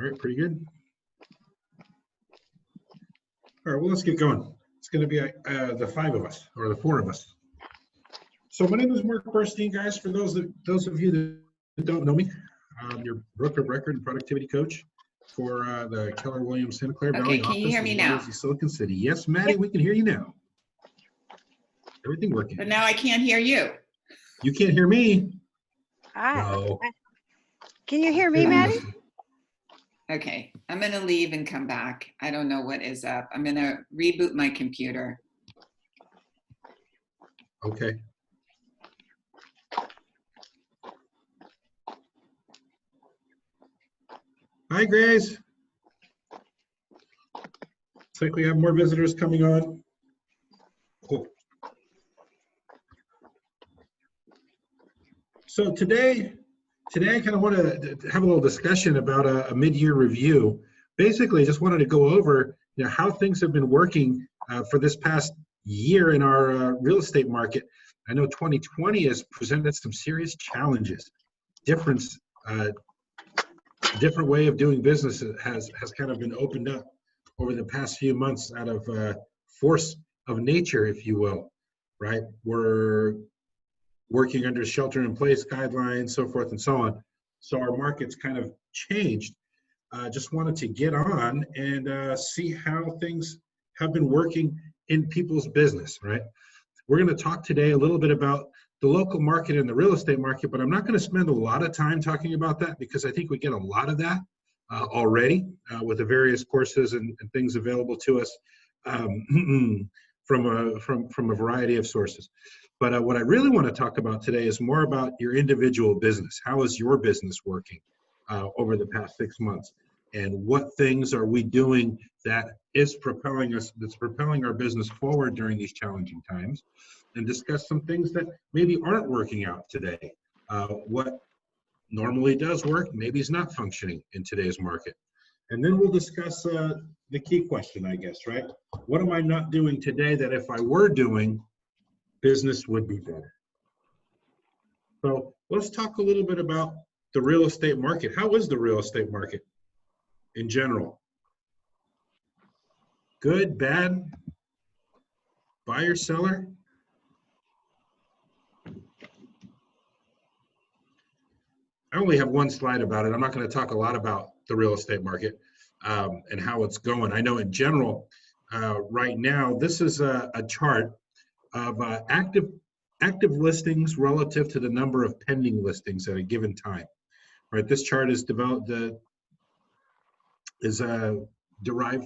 All right, pretty good. All right, well, let's get going. It's going to be the five of us, or the four of us. So my name is Mark Burstein, guys. For those of you that don't know me, I'm your broker of record and productivity coach for the Keller Williams Santa Clara Valley Okay, office. can you hear me now? The Silicon City. Yes, Maddie, we can hear you now. Everything working. But now I can't hear you. You can't hear me. No. Can you hear me, Maddie? Okay, I'm gonna leave and come back. I don't know what is up. I'm gonna reboot my computer. Okay. Hi, Grace. Looks like we have more visitors coming on. Cool. So today I kind of want to have a little discussion about a mid-year review. Basically, I just wanted to go over how things have been working for this past year in our real estate market. I know 2020 has presented some serious challenges. Different way of doing business has kind of been opened up over the past few months out of force of nature, if you will, right? We're working under shelter-in-place guidelines, so forth and so on. So our market's kind of changed. Just wanted to get on and see how things have been working in people's business, right? We're going to talk today a little bit about the local market and the real estate market, but I'm not going to spend a lot of time talking about that because I think we get a lot of that already with the various courses and things available to us from a variety of sources. But what I really want to talk about today is more about your individual business. How is your business working over the past 6 months? And what things are we doing that is propelling us, that's propelling our business forward during these challenging times? And discuss some things that maybe aren't working out today. What normally does work, maybe is not functioning in today's market. And then we'll discuss the key question, I guess, right? What am I not doing today that if I were doing, business would be better? So let's talk a little bit about the real estate market. How is the real estate market in general? Good, bad, buyer, seller? I only have one slide about it. I'm not going to talk a lot about the real estate market and how it's going. I know in general, right now, this is a chart of active listings relative to the number of pending listings at a given time. Right, this chart is derived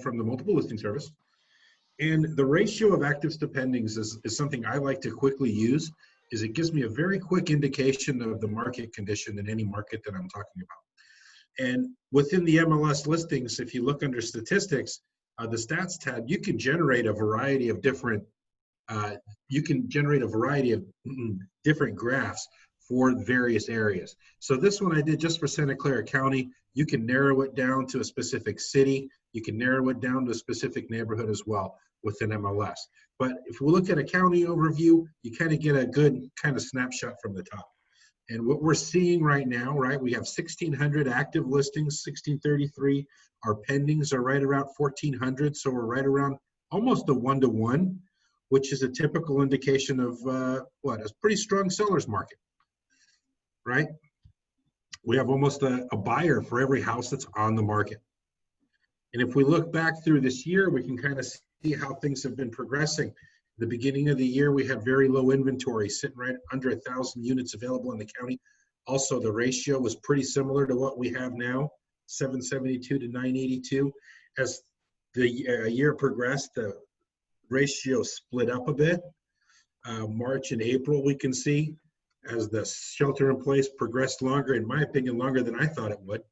from the multiple listing service, and the ratio of actives to pendings is something I like to quickly use. It gives me a very quick indication of the market condition in any market that I'm talking about. And within the MLS listings, if you look under statistics, the stats tab, you can generate a variety of different graphs for various areas. So this one I did just for Santa Clara County. You can narrow it down to a specific city. You can narrow it down to a specific neighborhood as well within MLS. But if we look at a county overview, you kind of get a good kind of snapshot from the top. And what we're seeing right now, right, we have 1,600 active listings, 1,633. Our pendings are right around 1,400. So we're right around almost a 1-to-1, which is a typical indication of a pretty strong seller's market, right? We have almost a buyer for every house that's on the market. And if we look back through this year, we can kind of see how things have been progressing. The beginning of the year, we had very low inventory, sitting right under 1,000 units available in the county. Also, the ratio was pretty similar to what we have now, 772 to 982. As the year progressed, the ratio split up a bit. March and April, we can see, as the shelter in place progressed longer, in my opinion, longer than I thought it would,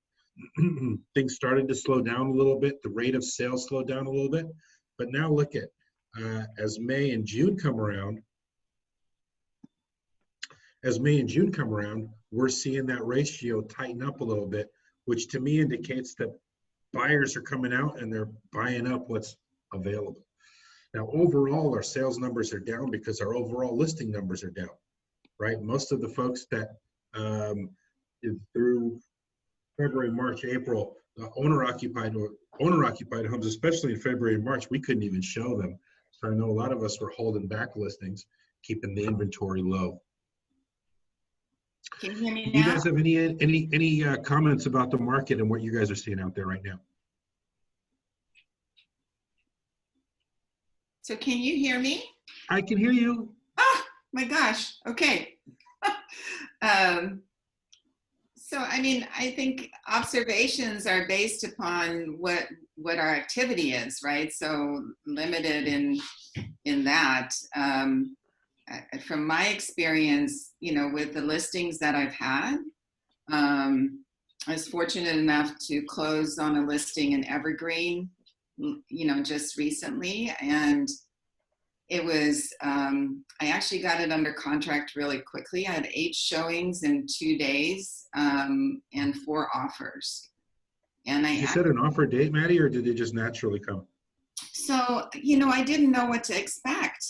things started to slow down a little bit. The rate of sales slowed down a little bit. But now look at, as May and June come around, we're seeing that ratio tighten up a little bit, which to me indicates that buyers are coming out and they're buying up what's available. Now, overall, our sales numbers are down because our overall listing numbers are down, right? Most of the folks that through February, March, April owner-occupied homes, especially in February and March, we couldn't even show them. So I know a lot of us were holding back listings, keeping the inventory low. Can you hear me Do you now? guys have any comments about the market and what you guys are seeing out there right now? So can you hear me? I can hear you. Oh my gosh. Okay. So, I mean, I think observations are based upon what our activity is, right? So limited in that. From my experience, with the listings that I've had, I was fortunate enough to close on a listing in Evergreen, just recently, and it was, I actually got it under contract really quickly. I had 8 showings in 2 days, and 4 offers. And Did you set an offer date, Maddie, or did they just naturally come? So, I didn't know what to expect.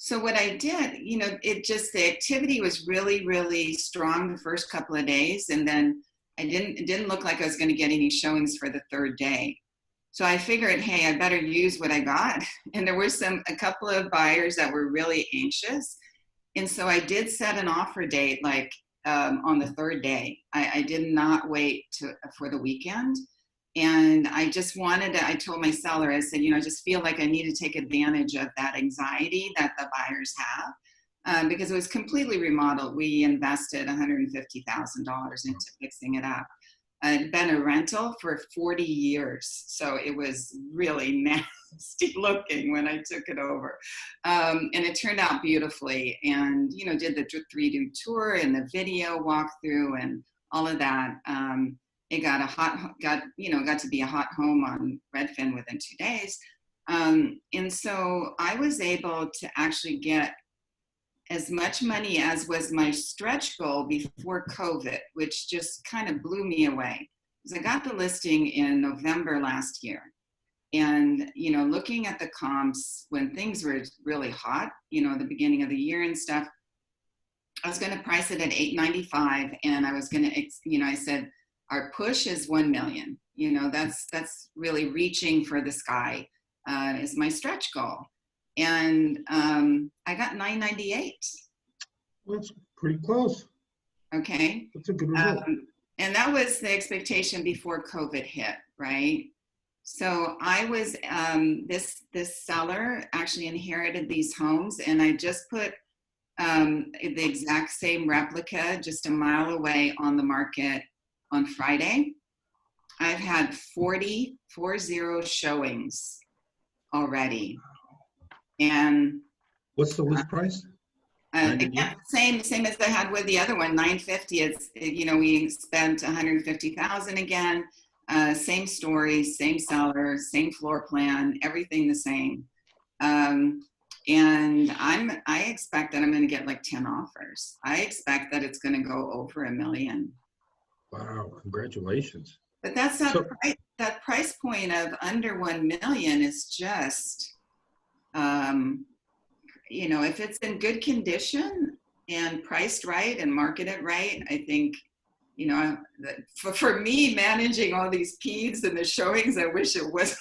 So what I did, the activity was really, really strong the first couple of days. And then it didn't look like I was going to get any showings for the 3rd day. So I figured, hey, I better use what I got. And there were a couple of buyers that were really anxious. And so I did set an offer date on the 3rd day. I did not wait for the weekend. And I just I told my seller, I said, I just feel like I need to take advantage of that anxiety that the buyers have, because it was completely remodeled. We invested $150,000 into fixing it up. It had been a rental for 40 years. So it was really nasty looking when I took it over. And it turned out beautifully, and, did the 3D tour and the video walkthrough and all of that. It got to be a hot home on Redfin within 2 days. And so I was able to actually get as much money as was my stretch goal before COVID, which just kind of blew me away. Because I got the listing in November last year. And, looking at the comps when things were really hot, the beginning of the year and stuff, I was going to price it at $895. And I was going to, I said, our push is 1 million. That's really reaching for the sky, is my stretch goal. And I got 998. That's pretty close. Okay. That's a good result. And that was the expectation before COVID hit, right? So I was, this seller actually inherited these homes, and I just put the exact same replica just a mile away on the market on Friday. I've had 40 showings already. And what's the list price? Again, same as I had with the other one, 950. It's, we spent 150,000 again. Same story, same seller, same floor plan, everything the same. And I expect that I'm going to get like 10 offers. I expect that it's going to go over 1 million. Wow, congratulations. But that's not that price point of under 1 million is just, if it's in good condition and priced right and marketed right, I think, for me, managing all these peds and the showings, I wish it was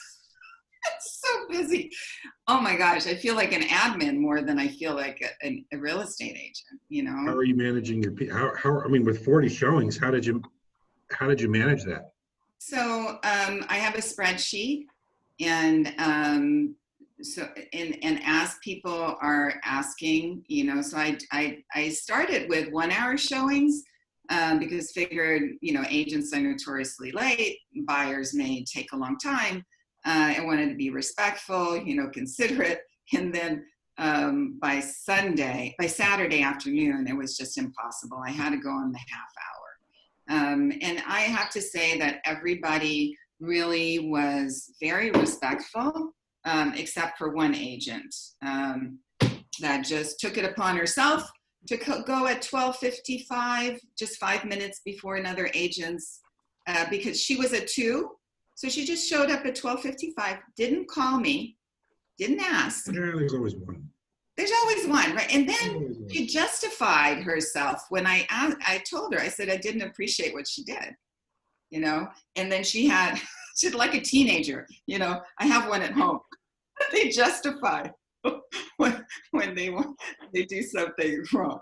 so busy. Oh my gosh, I feel like an admin more than I feel like a real estate agent, How are you managing your, I mean, with 40 showings, how did you manage that? So I have a spreadsheet, and so as people are asking, so I started with 1 hour showings, because figured, agents are notoriously late, buyers may take a long time. I wanted to be respectful, considerate, and then by Saturday afternoon, it was just impossible. I had to go on the half hour. And I have to say that everybody really was very respectful, except for one agent that just took it upon herself to go at 12:55, just 5 minutes before another agent's, because she was a 2. So she just showed up at 12:55, didn't call me, didn't ask. Yeah, there's always one. There's always one, right? And then she justified herself when I told her, I said, I didn't appreciate what she did. you know, and then she had like a teenager, you know, I have one at home. They justify when they do something wrong.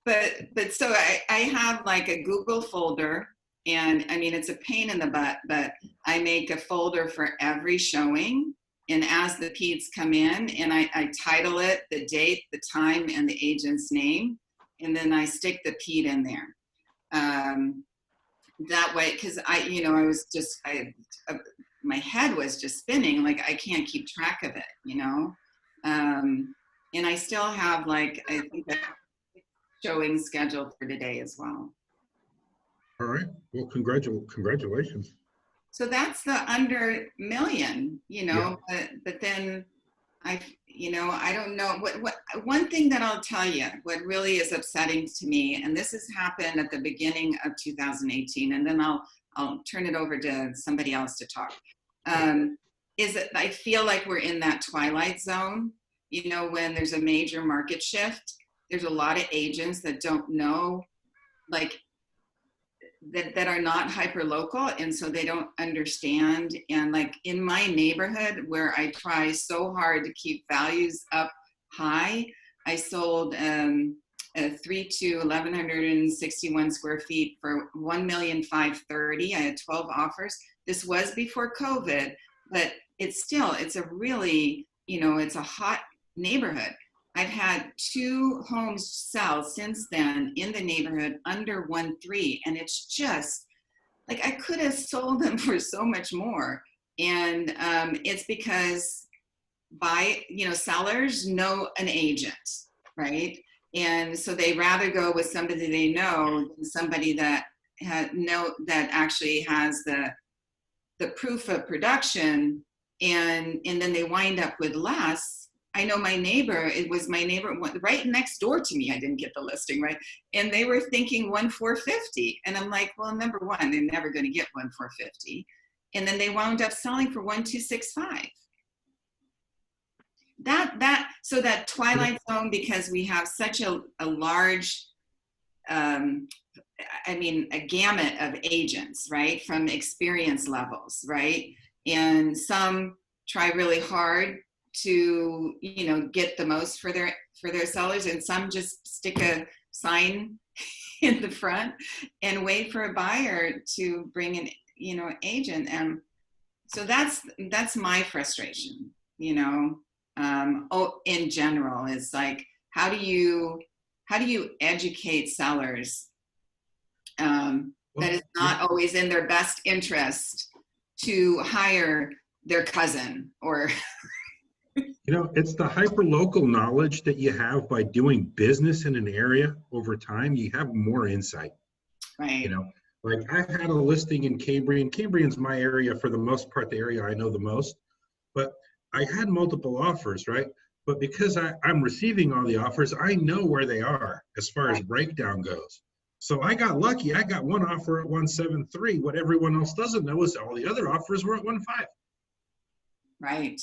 But so I have like a Google folder, and I mean, it's a pain in the butt, but I make a folder for every showing. And as the peds come in, and I title it, the date, the time, and the agent's name. And then I stick the ped in there. That way, because my head was just spinning, like I can't keep track of it, you know? And I still have like, I think a showing scheduled for today as well. All right. Well, congratulations. So that's the under million, you know, but then I don't know what one thing that I'll tell you, what really is upsetting to me, and this has happened at the beginning of 2018, and then I'll turn it over to somebody else to talk, is that I feel like we're in that twilight zone, you know, when there's a major market shift, there's a lot of agents that don't know, like, that are not hyper local, and so they don't understand. And like in my neighborhood where I try so hard to keep values up high, I sold a 3 to 1,161 square feet for $1,530,000. I had 12 offers. This was before COVID, but it's a really, you know, it's a hot neighborhood. I've had 2 homes sell since then in the neighborhood under 1.3, and it's just like I could have sold them for so much more. And it's because sellers know an agent, right? And so they rather go with somebody they know than somebody that actually has the proof of production, and then they wind up with less. I know my neighbor, right next door to me. I didn't get the listing, right? And they were thinking 1,450. And I'm like, well, number one, they're never going to get 1,450. And then they wound up selling for 1,265. So that twilight zone, because we have such a large, a gamut of agents, right? From experience levels, right? And some try really hard to, you know, get the most for their sellers, and some just stick a sign in the front and wait for a buyer to bring an, you know, agent. And so that's my frustration, you know. In general, is like, how do you educate sellers that it's not always in their best interest to hire their cousin or You know, it's the hyper-local knowledge that you have by doing business in an area over time. You have more insight. right. You know, like I've had a listing in Cambrian. Cambrian's my area for the most part, the area I know the most. But I had multiple offers, right? But because I'm receiving all the offers, I know where they are as far as breakdown goes. So I got lucky. I got one offer at 173. What everyone else doesn't know is all the other offers were at 1.5. Right.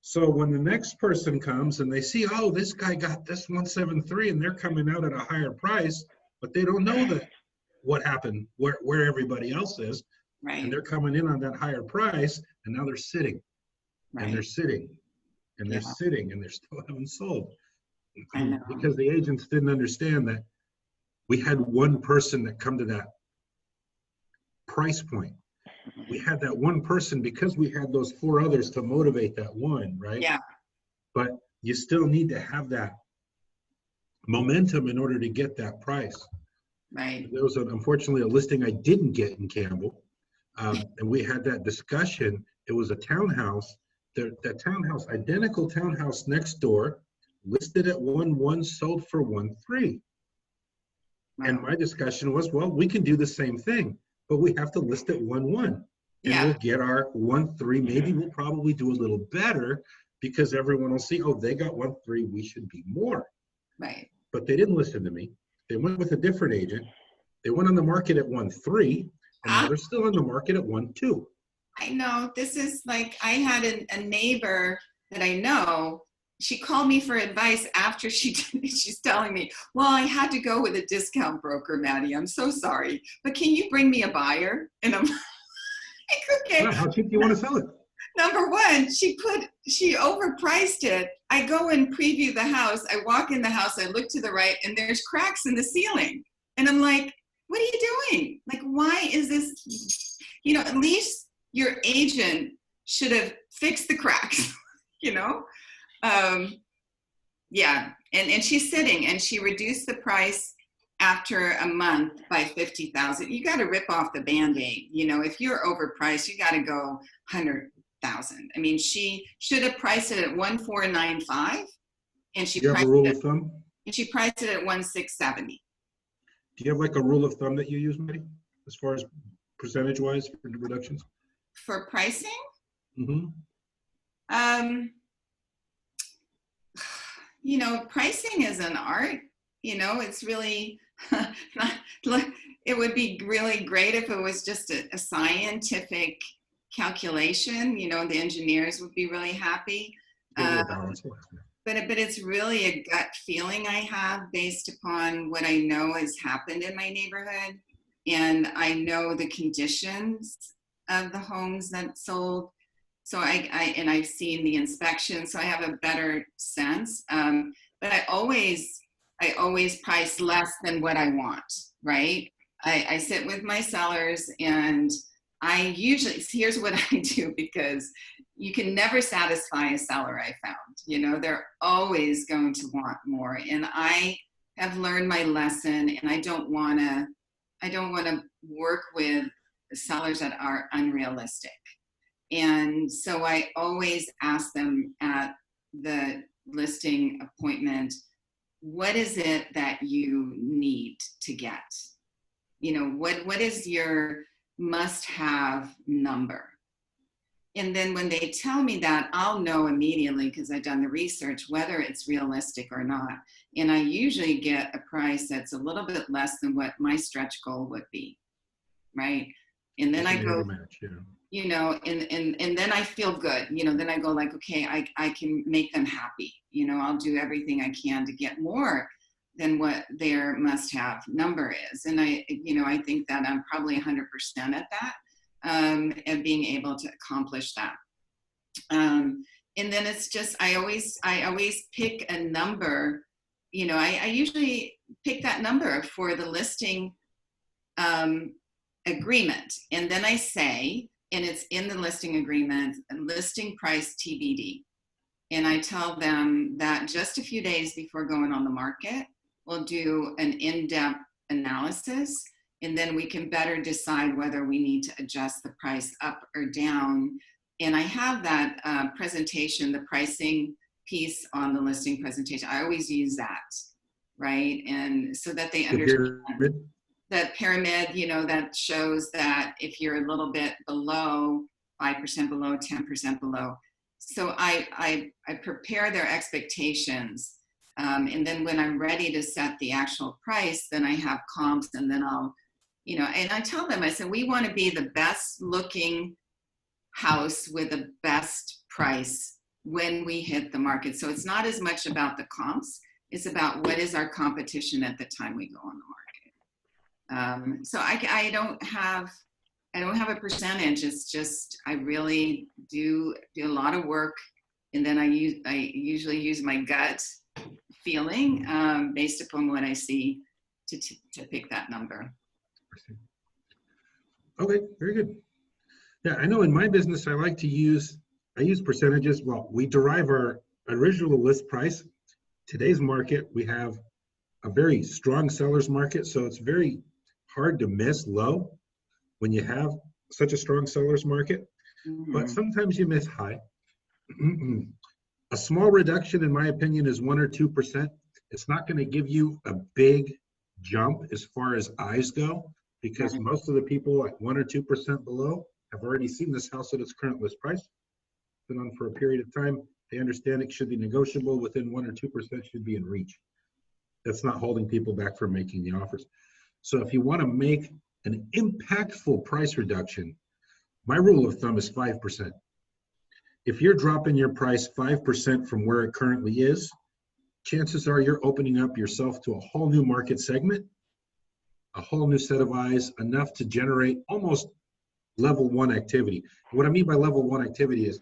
So when the next person comes and they see, oh, this guy got this 173 and they're coming out at a higher price, but they don't know that what happened, where everybody else is. Right. And they're coming in on that higher price, and now they're sitting. Right. And they're sitting. And they're sitting, and they're still haven't sold. I know. Because the agents didn't understand that we had one person that come to that price point. We had that one person because we had those 4 others to motivate that one, right? Yeah. But you still need to have that momentum in order to get that price. Right. There was unfortunately a listing I didn't get in Campbell, and we had that discussion. It was a townhouse. That townhouse, identical townhouse next door, listed at 1.1, sold for 1.3. Wow. And my discussion was, well, we can do the same thing, but we have to list at 1.1. And we'll get our 1.3. Maybe we'll probably do a little better because everyone will see, oh, they got 1.3, we should be more. Right. But they didn't listen to me. They went with a different agent. They went on the market at 1.3, and now they're still on the market at 1.2. I know. This is like, I had a neighbor that I know she called me for advice after she's telling me, well, I had to go with a discount broker, Maddie. I'm so sorry, but can you bring me a buyer? And I'm like, okay. Wow, how cheap do you want to sell it? Number one, she overpriced it. I go and preview the house. I walk in the house, I look to the right, and there's cracks in the ceiling. And I'm like, what are you doing? Like, why is this, at least your agent should have fixed the cracks, Yeah, and she's sitting, and she reduced the price after a month by 50,000. You got to rip off the Band-Aid. If you're overpriced, you got to go 100,000. I mean, she should have priced it at 1,495, and she Do you have a priced rule it, of thumb? and she priced it at 1,670. Do you have like a rule of thumb that you use, Maddie, as far as percentage-wise for the reductions? For pricing, Mm-hmm. Pricing is an art. It's really it would be really great if it was just a scientific calculation. The engineers would be really happy. But it's really a gut feeling I have based upon what I know has happened in my neighborhood. And I know the conditions of the homes that sold. So I've seen the inspection, so I have a better sense. But I always price less than what I want, right? I sit with my sellers, and I usually, here's what I do, because you can never satisfy a seller, I found. They're always going to want more. And I have learned my lesson, and I don't want to work with sellers that are unrealistic. And so I always ask them at the listing appointment, what is it that you need to get? What is your must-have number? And then when they tell me that, I'll know immediately, because I've done the research, whether it's realistic or not. And I usually get a price that's a little bit less than what my stretch goal would be, right? And then I go, and then I feel good, then I go like, okay, I can make them happy. I'll do everything I can to get more than what their must-have number is. And I think that I'm probably 100% at that, and being able to accomplish that. And then it's just, I always pick a number, I usually pick that number for the listing agreement. And then I say, and it's in the listing agreement, listing price TBD. And I tell them that just a few days before going on the market, we'll do an in-depth analysis, and then we can better decide whether we need to adjust the price up or down. And I have that presentation, the pricing piece on the listing presentation. I always use that, right? And so that they understand that pyramid, that shows that if you're a little bit below, 5% below, 10% below. So I prepare their expectations. And then when I'm ready to set the actual price, then I have comps, and then I'll, and I tell them, I said, we want to be the best looking house with the best price when we hit the market. So it's not as much about the comps, it's about what is our competition at the time we go on the market. So I don't have a percentage. It's just, I really do a lot of work, and then I usually use my gut feeling based upon what I see to pick that number. Okay, very good. Yeah, I know in my business, I use percentages. Well, we derive our original list price. Today's market, we have a very strong seller's market, so it's very hard to miss low when you have such a strong seller's market. Mm-hmm. But sometimes you miss high. A small reduction, in my opinion, is 1 or 2%. It's not going to give you a big jump as far as eyes go, because most of the people at 1 or 2% below have already seen this house at its current list price. Been on for a period of time. They understand it should be negotiable. Within 1 or 2% should be in reach. That's not holding people back from making the offers. So if you want to make an impactful price reduction, my rule of thumb is 5%. If you're dropping your price 5% from where it currently is, chances are you're opening up yourself to a whole new market segment, a whole new set of eyes, enough to generate almost level one activity. What I mean by level one activity is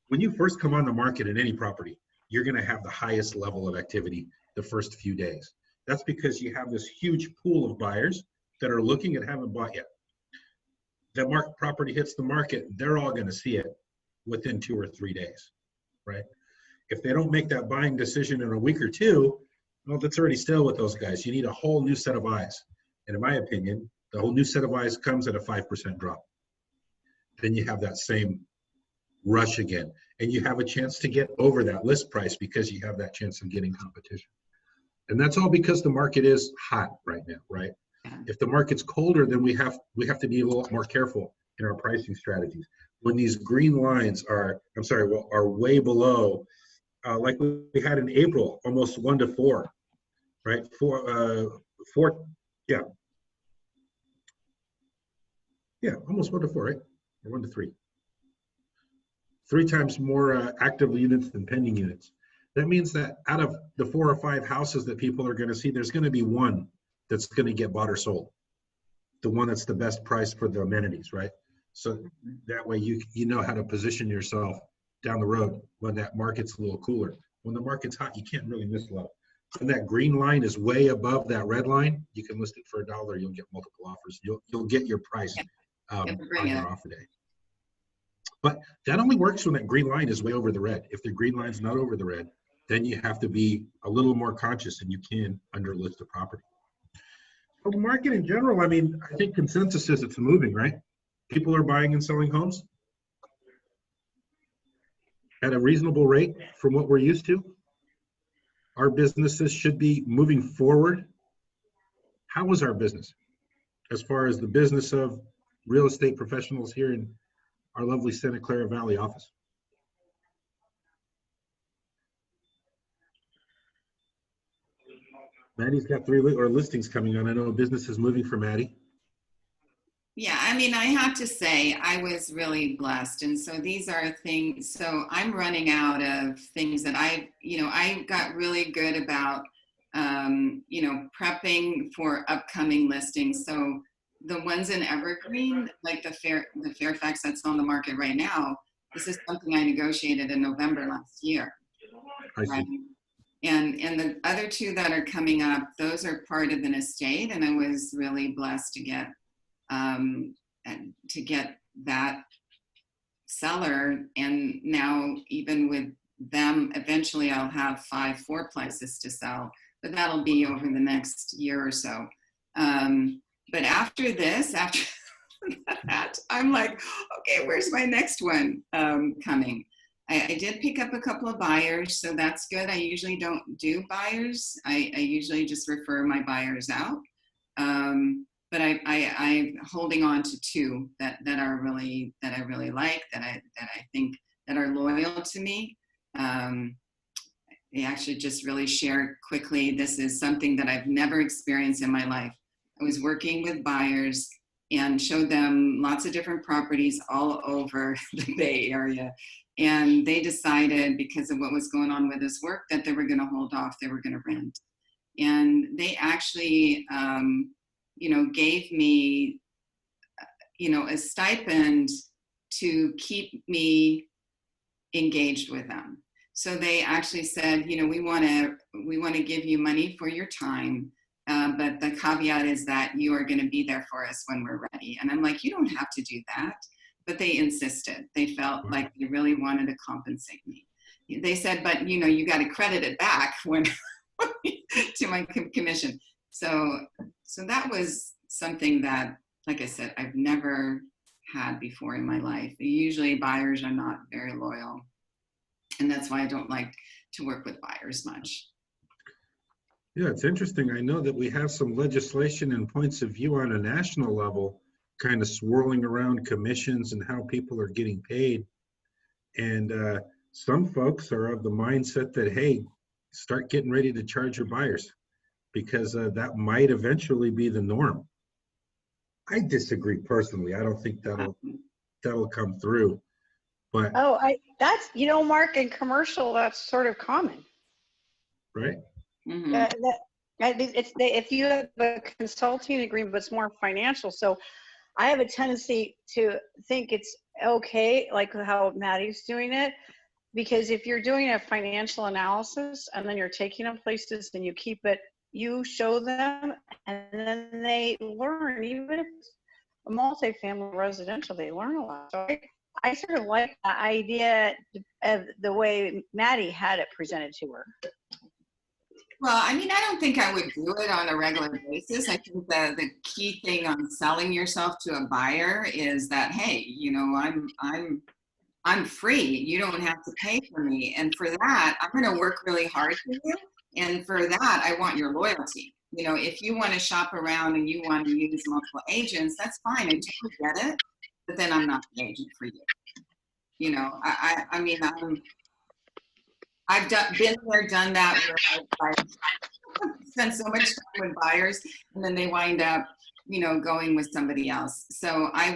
when you first come on the market in any property, you're going to have the highest level of activity the first few days. That's because you have this huge pool of buyers that are looking and haven't bought yet. That property hits the market, they're all going to see it within 2 or 3 days, right? If they don't make that buying decision in a week or two, well, that's already still with those guys. You need a whole new set of eyes. And in my opinion, the whole new set of eyes comes at a 5% drop. Then you have that same rush again. And you have a chance to get over that list price because you have that chance of getting competition. And that's all because the market is hot right now, right? If the market's colder, then we have to be a little more careful in our pricing strategies. When these green lines are way below, like we had in April, almost 1 to 4, right? Almost 1 to 4, right? Or 1 to 3. 3 times more active units than pending units. That means that out of the 4 or 5 houses that people are going to see, there's going to be one that's going to get bought or sold. The one that's the best price for the amenities, right? So that way you know how to position yourself down the road when that market's a little cooler. When the market's hot, you can't really miss low. When that green line is way above that red line, you can list it for $1. You'll get multiple offers. You'll get your price on your offer day. But that only works when that green line is way over the red. If the green line's not over the red, then you have to be a little more conscious and you can underlist a property. Well, the market in general, I mean, I think consensus is it's moving, right? People are buying and selling homes at a reasonable rate from what we're used to. Our businesses should be moving forward. How is our business as far as the business of real estate professionals here in our lovely Santa Clara Valley office? Maddie's got 3 listings coming on. I know business is moving for Maddie. Yeah, I mean, I have to say I was really blessed. And so these are things, so I'm running out of things that I got really good about, prepping for upcoming listings. So the ones in Evergreen, like the Fairfax that's on the market right now, this is something I negotiated in November last year. I see. And the other 2 that are coming up, those are part of an estate, and I was really blessed to get that seller. And now even with them, eventually I'll have 5 4-plexes to sell, but that'll be over the next year or so. But after that, I'm like, okay, where's my next one coming? I did pick up a couple of buyers, so that's good. I usually don't do buyers. I usually just refer my buyers out. But I'm holding on to 2 that I really like, that I think that are loyal to me. They actually just really share quickly. This is something that I've never experienced in my life. I was working with buyers and showed them lots of different properties all over the Bay Area. And they decided, because of what was going on with this work, that they were going to hold off, they were going to rent. And they actually, gave me, a stipend to keep me engaged with them. So they actually said, we want to give you money for your time, but the caveat is that you are going to be there for us when we're ready. And I'm like, you don't have to do that. But they insisted. They felt like they really wanted to compensate me. They said, but you got to credit it back when to my commission. So that was something that, like I said, I've never had before in my life. Usually buyers are not very loyal. And that's why I don't like to work with buyers much. Yeah, it's interesting. I know that we have some legislation and points of view on a national level kind of swirling around commissions and how people are getting paid. And some folks are of the mindset that, hey, start getting ready to charge your buyers because that might eventually be the norm. I disagree personally. I don't think that'll come through. But, Oh, that's, Mark, in commercial, that's sort of common. right? Mhm. If you have a consulting agreement, but it's more financial. So I have a tendency to think it's okay, like how Maddie's doing it, because if you're doing a financial analysis and then you're taking them places and you keep it, you show them and then they learn, even if it's a multifamily residential, they learn a lot. So I sort of like the idea of the way Maddie had it presented to her. Well, I mean, I don't think I would do it on a regular basis. I think the key thing on selling yourself to a buyer is that, hey, I'm free. You don't have to pay for me. And for that, I'm going to work really hard for you. And for that, I want your loyalty. If you want to shop around and you want to use multiple agents, that's fine. I totally get it. But then I'm not the agent for you. I mean, I've been there, done that, where I've spent so much time with buyers and then they wind up, going with somebody else. So I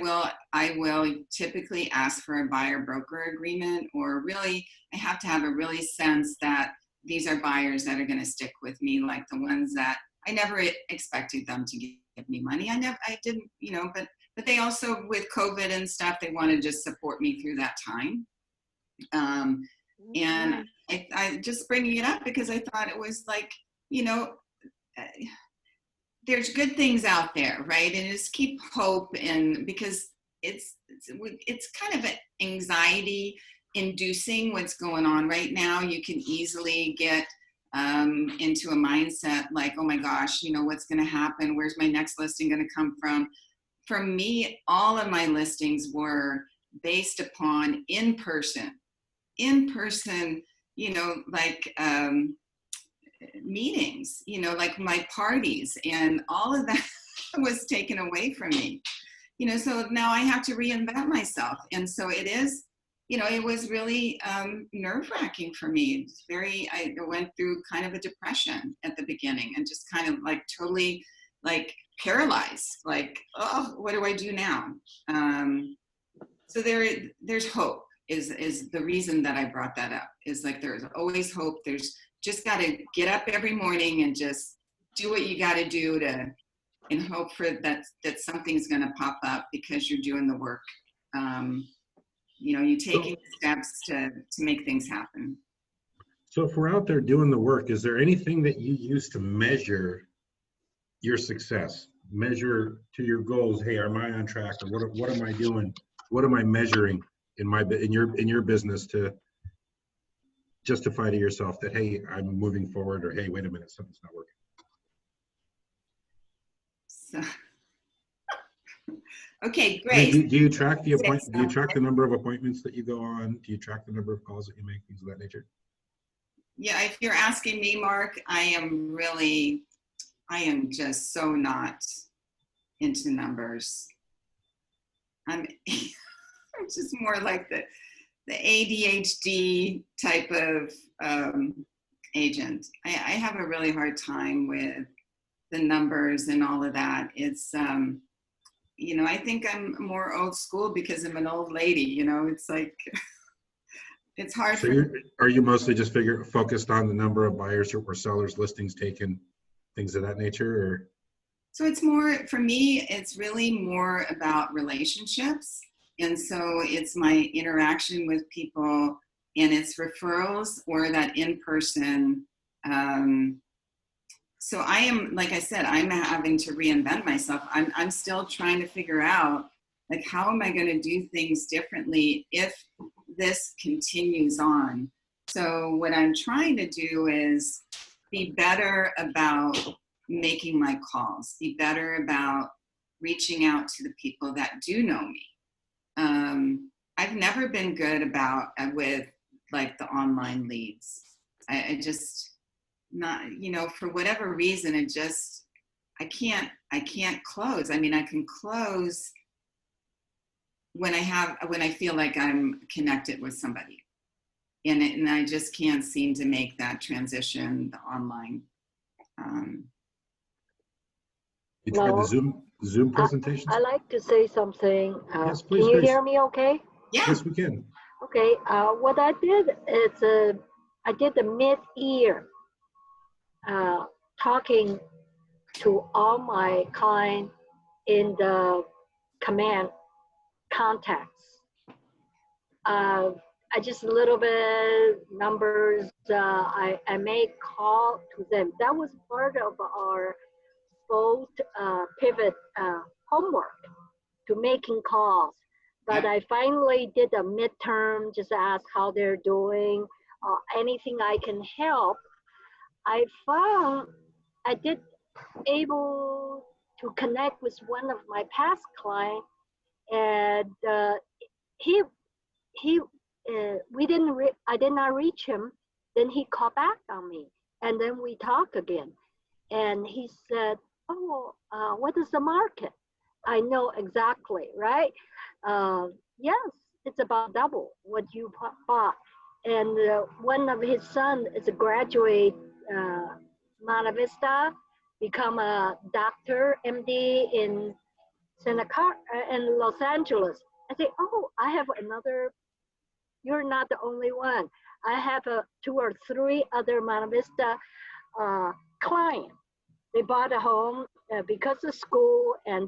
will typically ask for a buyer broker agreement, or really, I have to have a really sense that these are buyers that are going to stick with me, like the ones that I never expected them to give me money. I didn't, but they also, with COVID and stuff, they want to just support me through that time. And I just bringing it up because I thought it was like, there's good things out there, right? And just keep hope, and because it's kind of anxiety inducing what's going on right now. You can easily get into a mindset like, oh my gosh, what's going to happen? Where's my next listing going to come from? For me, all of my listings were based upon in-person, like meetings, like my parties, and all of that was taken away from me. So now I have to reinvent myself. And so it is, it was really nerve-wracking for me. I went through kind of a depression at the beginning and just kind of like totally like paralyzed, like, oh, what do I do now? So there's hope is the reason that I brought that up, is like, there's always hope. There's just got to get up every morning and just do what you got to do and hope for that something's going to pop up because you're doing the work. You're taking steps to make things happen. So if we're out there doing the work, is there anything that you use to measure your success, measure to your goals? Hey, am I on track? Or what am I doing? What am I measuring in your business to justify to yourself that, hey, I'm moving forward, or hey, wait a minute, something's not working? So, okay, great. I mean, do you track the appointment? Do you track the number of appointments that you go on? Do you track the number of calls that you make? Things of that nature. Yeah, if you're asking me, Mark, I am just so not into numbers. I'm just more like the ADHD type of agent. I have a really hard time with the numbers and all of that. It's, I think I'm more old school because I'm an old lady, it's like, it's hard. So are you mostly just focused on the number of buyers or sellers, listings taken, things of that nature? Or? So it's more, for me, it's really more about relationships. And so it's my interaction with people, and it's referrals or that in-person. So I am, like I said, I'm having to reinvent myself. I'm still trying to figure out, like, how am I going to do things differently if this continues on? So what I'm trying to do is be better about making my calls, be better about reaching out to the people that do know me. I've never been good with like the online leads. I just not, for whatever reason, I can't close. I mean, I can close when I feel like I'm connected with somebody, and I just can't seem to make that transition, the online. You tried the Zoom presentation? I like to say something. Yes, please, can you Grace. hear me okay? Yeah. Yes, we can. Okay, what I did is I did the mid-year talking to all my clients in the command contacts. I just a little bit numbers. I made call to them. That was part of our both pivot homework to making calls. But Yeah. I finally did a midterm, just ask how they're doing, anything I can help. I found I did able to connect with one of my past clients, and he he we didn't I did not reach him. Then he called back on me, and then we talked again. And he said, "Oh, what is the market?" I know exactly, right? Yes, it's about double what you bought. And one of his son is a graduate Monta Vista, become a doctor, MD in in Los Angeles. I say, "Oh, I have another. You're not the only one. I have two or three other Monta Vista clients. They bought a home because of school, and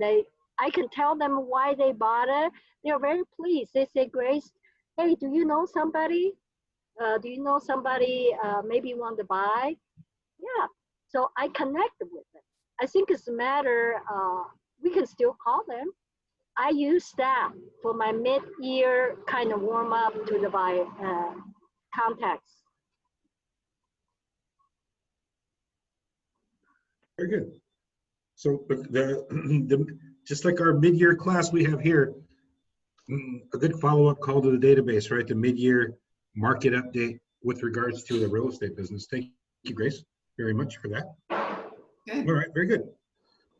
I can tell them why they bought it. They're very pleased. They say, Grace, hey, do you know somebody? Do you know somebody maybe want to buy? Yeah. So I connected with them. I think it's a matter, we can still call them. I use that for my mid-year kind of warm up to the buyer contacts. Very good. So just like our mid-year class we have here, a good follow-up call to the database, right? The mid-year market update with regards to the real estate business. Thank you, Grace, very much for that. Good. All right, very good.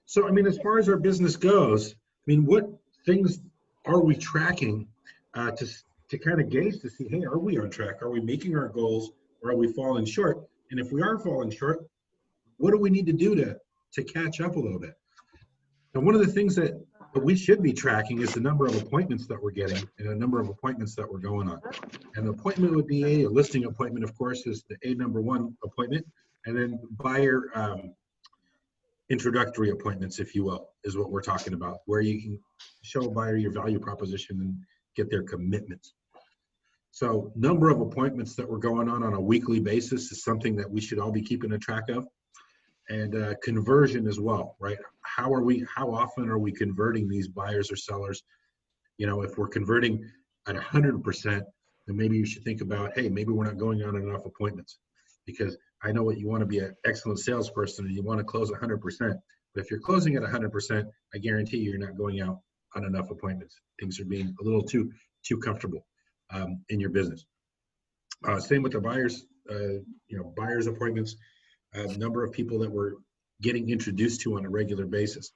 So, I mean, as far as our business goes, I mean, what things are we tracking to kind of gauge to see, hey, are we on track? Are we making our goals, or are we falling short? And if we are falling short, what do we need to do to catch up a little bit? And one of the things that we should be tracking is the number of appointments that we're getting and the number of appointments that we're going on. And the appointment would be a listing appointment, of course, is the number one appointment, and then buyer introductory appointments, if you will, is what we're talking about, where you can show a buyer your value proposition and get their commitments. So number of appointments that we're going on a weekly basis is something that we should all be keeping a track of. And conversion as well, right? How often are we converting these buyers or sellers? You know, if we're converting at 100%, then maybe you should think about, hey, maybe we're not going on enough appointments, because I know what you want to be an excellent salesperson and you want to close 100%. But if you're closing at 100%, I guarantee you're not going out on enough appointments. Things are being a little too comfortable in your business. Same with the buyers, buyers appointments. Number of people that we're getting introduced to on a regular basis.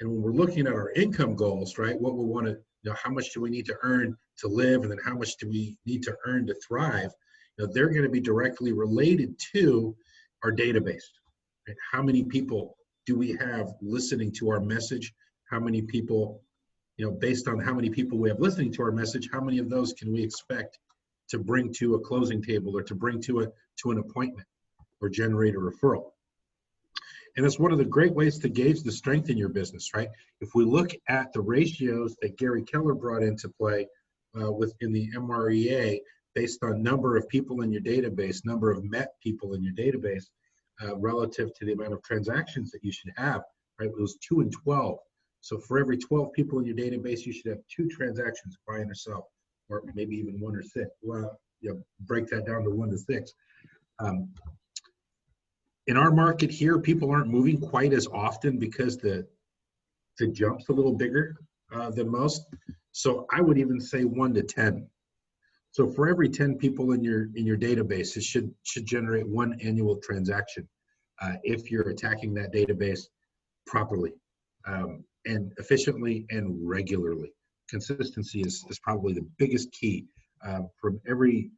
And when we're looking at our income goals, right, what we want to, you know, how much do we need to earn to live, and then how much do we need to earn to thrive? You know, they're going to be directly related to our database. Right? How many people do we have listening to our message? How many people, you know, based on how many people we have listening to our message, how many of those can we expect to bring to a closing table or to bring to an appointment or generate a referral? And it's one of the great ways to gauge the strength in your business, right? If we look at the ratios that Gary Keller brought into play within the MREA, based on number of people in your database, number of met people in your database, relative to the amount of transactions that you should have, right? It was 2 and 12. So for every 12 people in your database, you should have 2 transactions, buy and sell, or maybe even 1 or 6. Well, you know, break that down to 1 to 6. In our market here, people aren't moving quite as often because the jump's a little bigger than most. So I would even say 1 to 10. So for every 10 people in your database, it should generate 1 annual transaction if you're attacking that database properly and efficiently and regularly. Consistency is probably the biggest key from every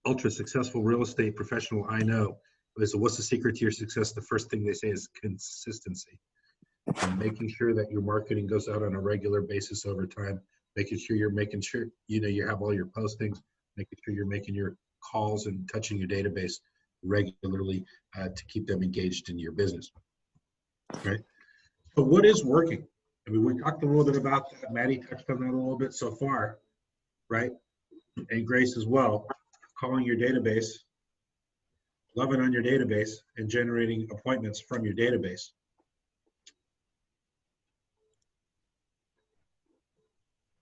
ultra successful real estate professional I know. So what's the secret to your success? The first thing they say is consistency, and making sure that your marketing goes out on a regular basis over time making sure you're making sure, you know, you have all your postings, making sure you're making your calls and touching your database regularly to keep them engaged in your business, right? But what is working? I mean, we talked a little bit about that. Maddie touched on that a little bit so far, right? And Grace as well, calling your database, loving on your database, and generating appointments from your database.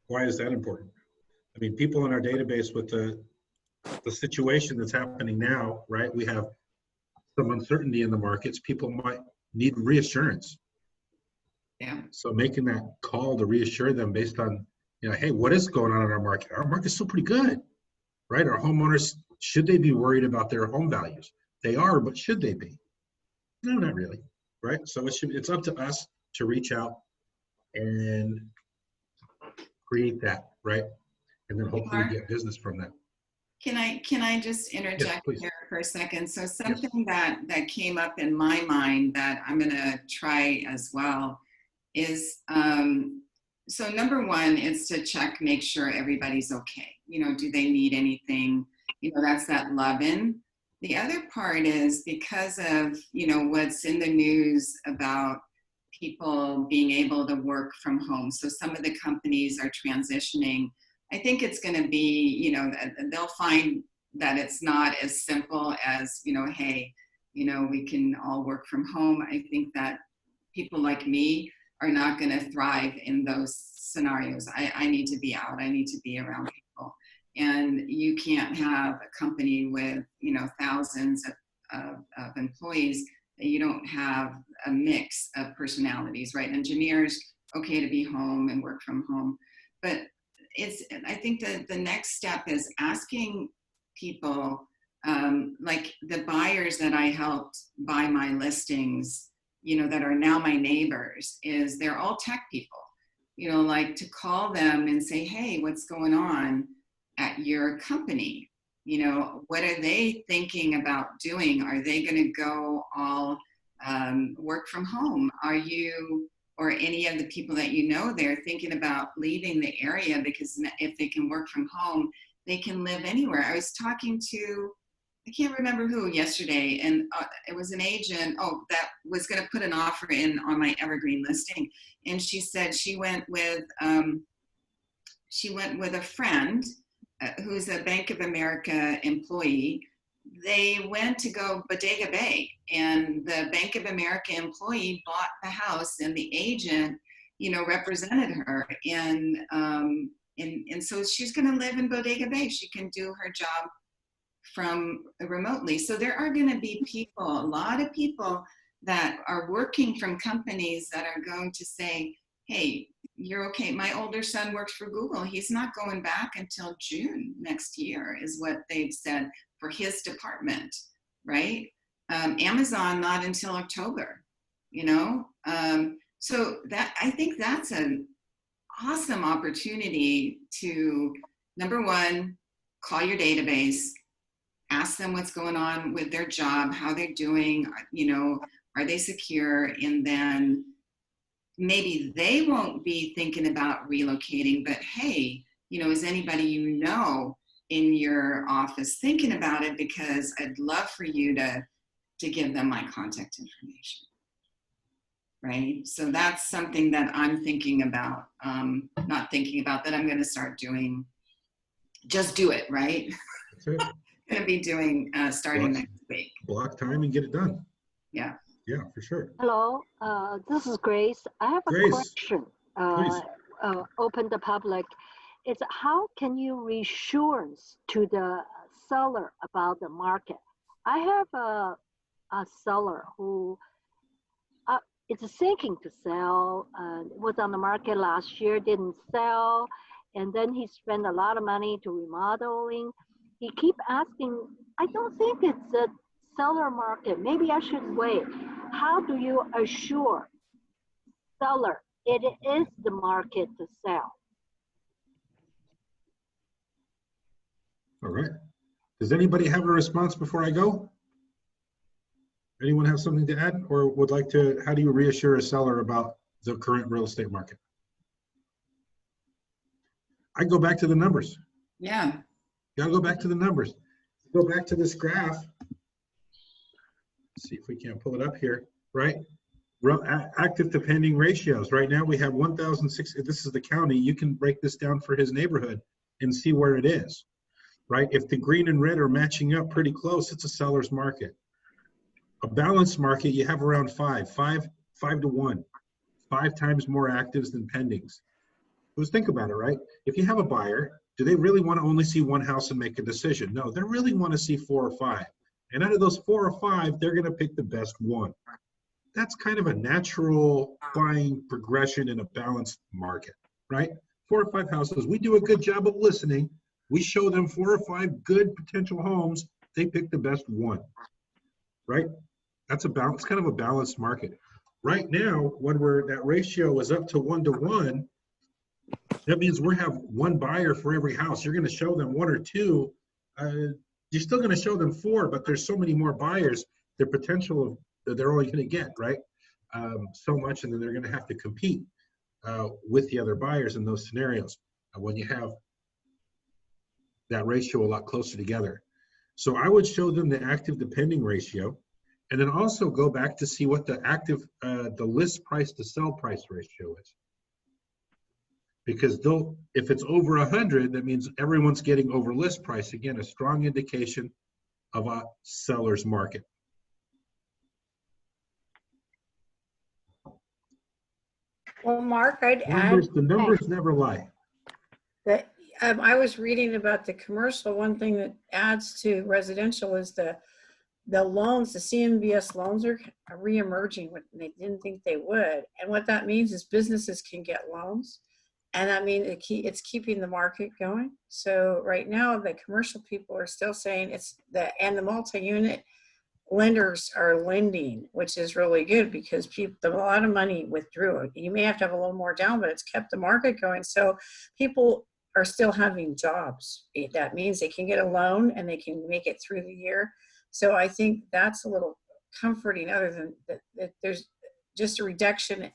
Why is that important? I mean, people in our database with the situation that's happening now, right? We have some uncertainty in the markets. People might need reassurance. Yeah. So making that call to reassure them based on, you know, hey, what is going on in our market? Our market's still pretty good, right? Our homeowners, should they be worried about their home values? They are, but should they be? No, not really, right? So it's up to us to reach out and create that, right? And then hopefully Mark? get business from that. Can I just interject please. here for a second? So something that came up in my mind that I'm gonna try as well is, so number one is to check, make sure everybody's okay. You know, do they need anything? You know, that's that love-in. The other part is because of, you know, what's in the news about people being able to work from home. So some of the companies are transitioning. I think it's going to be, you know, they'll find that it's not as simple as, you know, hey, you know, we can all work from home. I think that people like me are not going to thrive in those scenarios. I need to be out. I need to be around people. And you can't have a company with, you know, thousands of employees that you don't have a mix of personalities, right? Engineers, okay to be home and work from home. But I think that the next step is asking people, like the buyers that I helped buy my listings, you know, that are now my neighbors, is they're all tech people, you know, like to call them and say, hey, what's going on at your company? You know, what are they thinking about doing? Are they going to go all work from home? Are you, or any of the people that you know, they're thinking about leaving the area because if they can work from home, they can live anywhere. I was talking to, I can't remember who yesterday, and it was an agent, that was going to put an offer in on my evergreen listing. And she said she went with a friend who's a Bank of America employee. They went to go Bodega Bay, and the Bank of America employee bought the house, and the agent, you know, represented her. And so she's going to live in Bodega Bay. She can do her job from remotely. So there are going to be people, a lot of people that are working from companies that are going to say, hey, you're okay. My older son works for Google. He's not going back until June next year, is what they've said for his department, right? Amazon, not until October, you know? So that, I think that's an awesome opportunity to, number one, call your database, ask them what's going on with their job, how they're doing, you know, are they secure? And then maybe they won't be thinking about relocating, but hey, you know, is anybody you know in your office thinking about it? Because I'd love for you to give them my contact information, right? So that's something that I'm thinking about, not thinking about, that I'm going to start doing. Just do it, right? That's it. Going to be doing starting next week. Block time and get it done. Yeah. Yeah, for sure. Hello, this is Grace. I have a Grace, question. please. Open the public. It's how can you reassurance to the seller about the market? I have a seller who is thinking to sell, was on the market last year, didn't sell, and then he spent a lot of money to remodeling. He keep asking, I don't think it's a seller market. Maybe I should wait. How do you assure seller it is the market to sell? All right. Does anybody have a response before I go? Anyone have something to add, or would like to, how do you reassure a seller about the current real estate market? I go back to the numbers. Yeah. Gotta go back to the numbers. Go back to this graph. See if we can't pull it up here, right? Active to pending ratios. Right now we have 1,006. This is the county. You can break this down for his neighborhood and see where it is, right? If the green and red are matching up pretty close, it's a seller's market. A balanced market, you have around 5 to 1, 5 times more actives than pendings. Just think about it, right? If you have a buyer, do they really want to only see one house and make a decision? No, they really want to see 4 or 5. And out of those 4 or 5, they're going to pick the best one. That's kind of a natural buying progression in a balanced market, right? 4 or 5 houses. We do a good job of listening. We show them 4 or 5 good potential homes. They pick the best one, right? That's a balance, kind of a balanced market. Right now, when that ratio is up to 1 to 1, that means we have 1 buyer for every house. You're going to show them 1 or 2. You're still going to show them 4, but there's so many more buyers. Their potential that they're only going to get, right? So much, and then they're going to have to compete with the other buyers in those scenarios when you have that ratio a lot closer together. So I would show them the active to pending ratio, and then also go back to see what the the list price to sell price ratio is. Because if it's over 100, that means everyone's getting over list price. Again, a strong indication of a seller's market. Well, Mark, I'd add The numbers never lie. that I was reading about the commercial. One thing that adds to residential is the loans. The CMBS loans are reemerging when they didn't think they would. And what that means is businesses can get loans. And I mean, it's keeping the market going. So right now, the commercial people are still saying and the multi-unit lenders are lending, which is really good because a lot of money withdrew. You may have to have a little more down, but it's kept the market going. So people are still having jobs. That means they can get a loan and they can make it through the year. So I think that's a little comforting, other than that there's just a reduction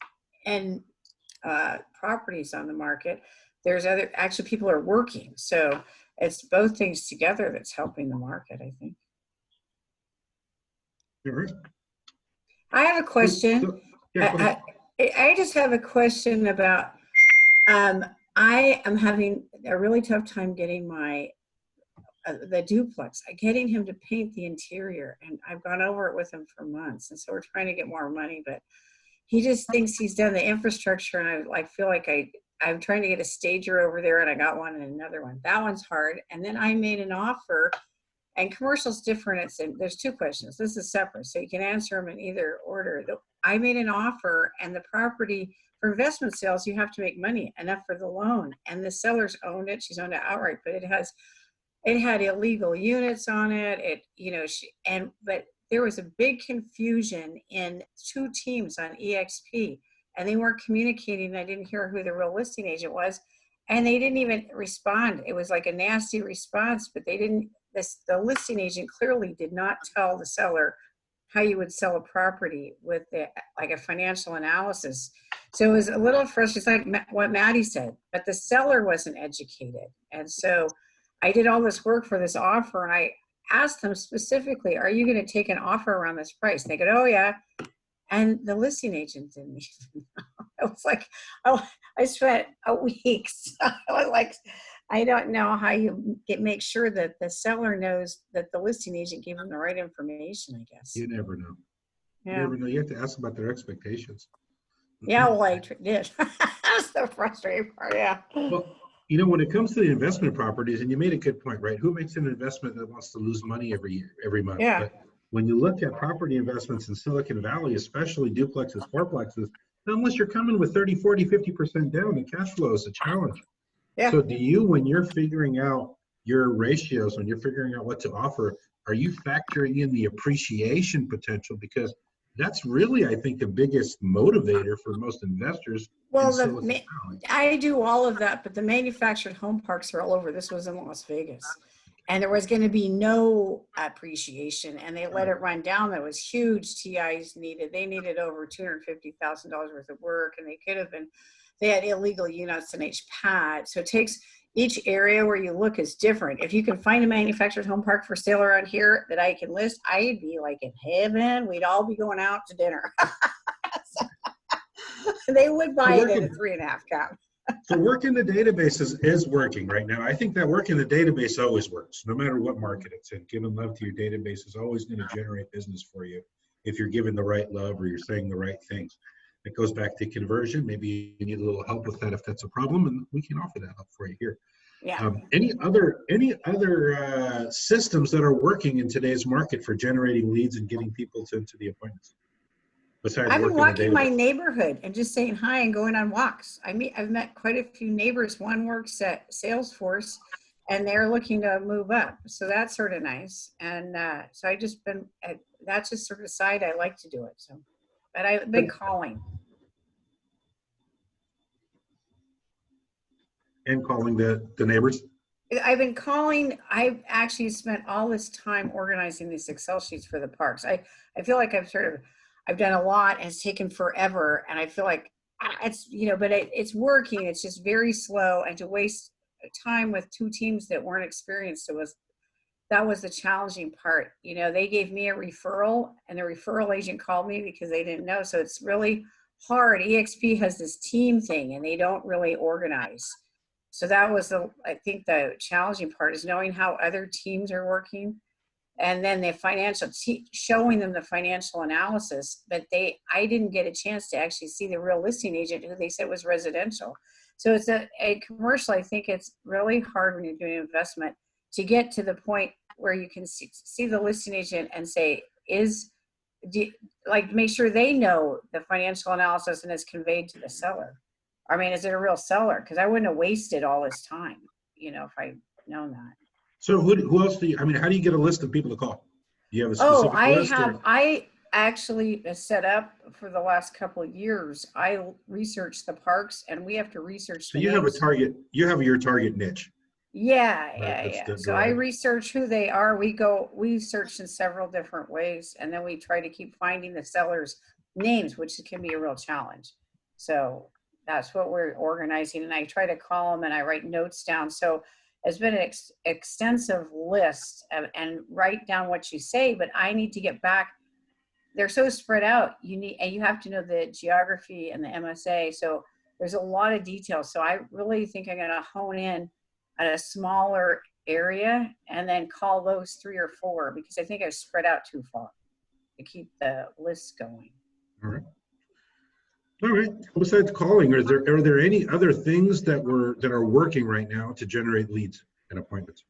in properties on the market. There's actually people are working. So it's both things together that's helping the market, I think. I have a question. I just have a question about, I am having a really tough time getting the duplex, getting him to paint the interior. And I've gone over it with him for months. And so we're trying to get more money, but he just thinks he's done the infrastructure. And I feel like I'm trying to get a stager over there, and I got one and another one. That one's hard. And then I made an offer. And commercial's different. There's 2 questions. This is separate, so you can answer them in either order. I made an offer, and the property for investment sales, you have to make money enough for the loan. And the seller's owned it. She's owned it outright, but it had illegal units on it. But there was a big confusion in 2 teams on EXP, and they weren't communicating. I didn't hear who the real listing agent was, and they didn't even respond. It was like a nasty response, but they didn't. The listing agent clearly did not tell the seller how you would sell a property with like a financial analysis. So it was a little frustrating, like what Maddie said, but the seller wasn't educated. And so I did all this work for this offer, and I asked them specifically, are you going to take an offer around this price? And they go, oh yeah. And the listing agent didn't even know. I was like, oh, I spent a week. So I was like, I don't know how you make sure that the seller knows that the listing agent gave them the right information, I guess. You never know. Yeah. You never know. You have to ask about their expectations. Yeah, well, I did. That's the frustrating part, yeah. Well, when it comes to the investment properties, and you made a good point, right? Who makes an investment that wants to lose money every month? Yeah. But when you look at property investments in Silicon Valley, especially duplexes, fourplexes, unless you're coming with 30, 40, 50% down, the cash flow is a challenge. Yeah. So when you're figuring out your ratios, when you're figuring out what to offer, are you factoring in the appreciation potential? Because that's really, I think, the biggest motivator for most investors. Well, I do all of that, but the manufactured home parks are all over. This was in Las Vegas. And there was going to be no appreciation, and they let it run down. There was huge TIs needed. They needed over $250,000 worth of work, and they could have been they had illegal units in each pad. So it takes, each area where you look is different. If you can find a manufactured home park for sale around here that I can list, I'd be like in heaven. We'd all be going out to dinner. They would buy it at a 3.5 cap. So work in the databases is working right now. I think that work in the database always works, no matter what market it's in. Giving love to your database is always going to generate business for you if you're giving the right love or you're saying the right things. It goes back to conversion. Maybe you need a little help with that if that's a problem, and we can offer that help for you here. Yeah. Any other systems that are working in today's market for generating leads and getting people to the appointments? Besides I've been working in the walking my database? neighborhood and just saying hi and going on walks. I've met quite a few neighbors. One works at Salesforce and they're looking to move up. So that's sort of nice. And so I just been, that's just sort of side I like to do it. So, but I've been calling. And calling the neighbors? I've been calling. I've actually spent all this time organizing these Excel sheets for the parks. I feel like I've done a lot, and it's taken forever. And I feel like it's, but it's working. It's just very slow, and to waste time with two teams that weren't experienced, that was the challenging part. They gave me a referral, and the referral agent called me because they didn't know. So it's really hard. EXP has this team thing, and they don't really organize. So that was I think the challenging part is knowing how other teams are working, and then the showing them the financial analysis. But I didn't get a chance to actually see the real listing agent who they said was residential. So it's a commercial. I think it's really hard when you're doing an investment to get to the point where you can see the listing agent and say, make sure they know the financial analysis and is conveyed to the seller. I mean, is it a real seller? Because I wouldn't have wasted all this time, if I'd known that. So who else how do you get a list of people to call? Do you have a specific list? I actually set up for the last couple of years. I research the parks, and we have to research. So you have your target niche. Yeah. So I research who they are. We search in several different ways, and then we try to keep finding the sellers' names, which can be a real challenge. So that's what we're organizing, and I try to call them and I write notes down. So it's been an extensive list and write down what you say, but I need to get back. They're so spread out. You have to know the geography and the MSA. So there's a lot of details. So I really think I'm going to hone in at a smaller area and then call those 3 or 4, because I think I've spread out too far to keep the list going. All right. Besides calling, are there any other things that are working right now to generate leads and appointments?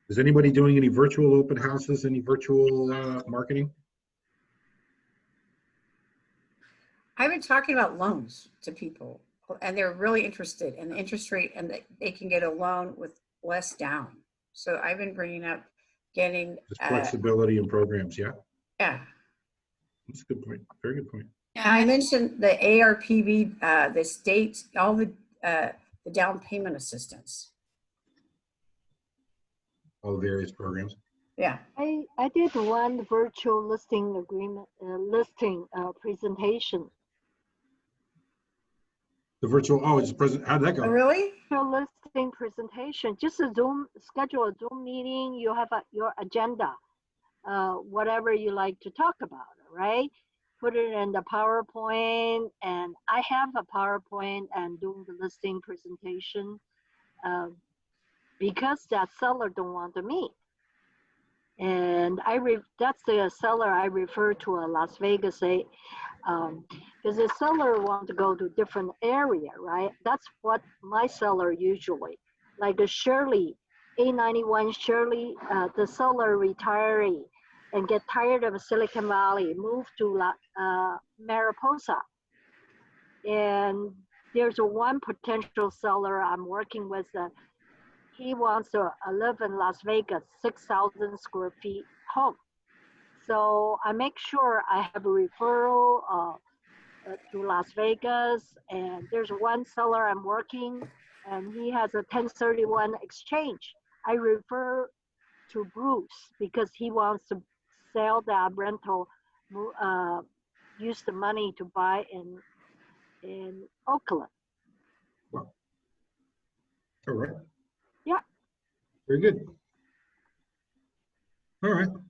Is anybody doing any virtual open houses, any virtual marketing? I've been talking about loans to people, and they're really interested in the interest rate, and they can get a loan with less down. So I've been bringing up getting flexibility in programs. Yeah. Yeah. That's a good point. Very good point. And I mentioned the ARPB, the state, all the down payment assistance. All the various programs. Yeah. I did one virtual listing agreement, presentation. The virtual, it's present. How did that go? Oh, really? Virtual listing presentation, just schedule a Zoom meeting. You have your agenda, whatever you like to talk about, right? Put it in the PowerPoint, and I have a PowerPoint and doing the listing presentation because that seller don't want to meet. And that's the seller I refer to a Las Vegas, because the seller want to go to different area, right? That's what my seller usually, like a Shirley, A91 Shirley, the seller retiree and get tired of Silicon Valley, move to Mariposa. And there's one potential seller I'm working with. He wants to live in Las Vegas, 6,000 square feet home. So I make sure I have a referral to Las Vegas. And there's one seller I'm working, and he has a 1031 exchange. I refer to Bruce because he wants to sell that rental, use the money to buy in Oakland. Wow. All right. Yeah. Very good. All right. So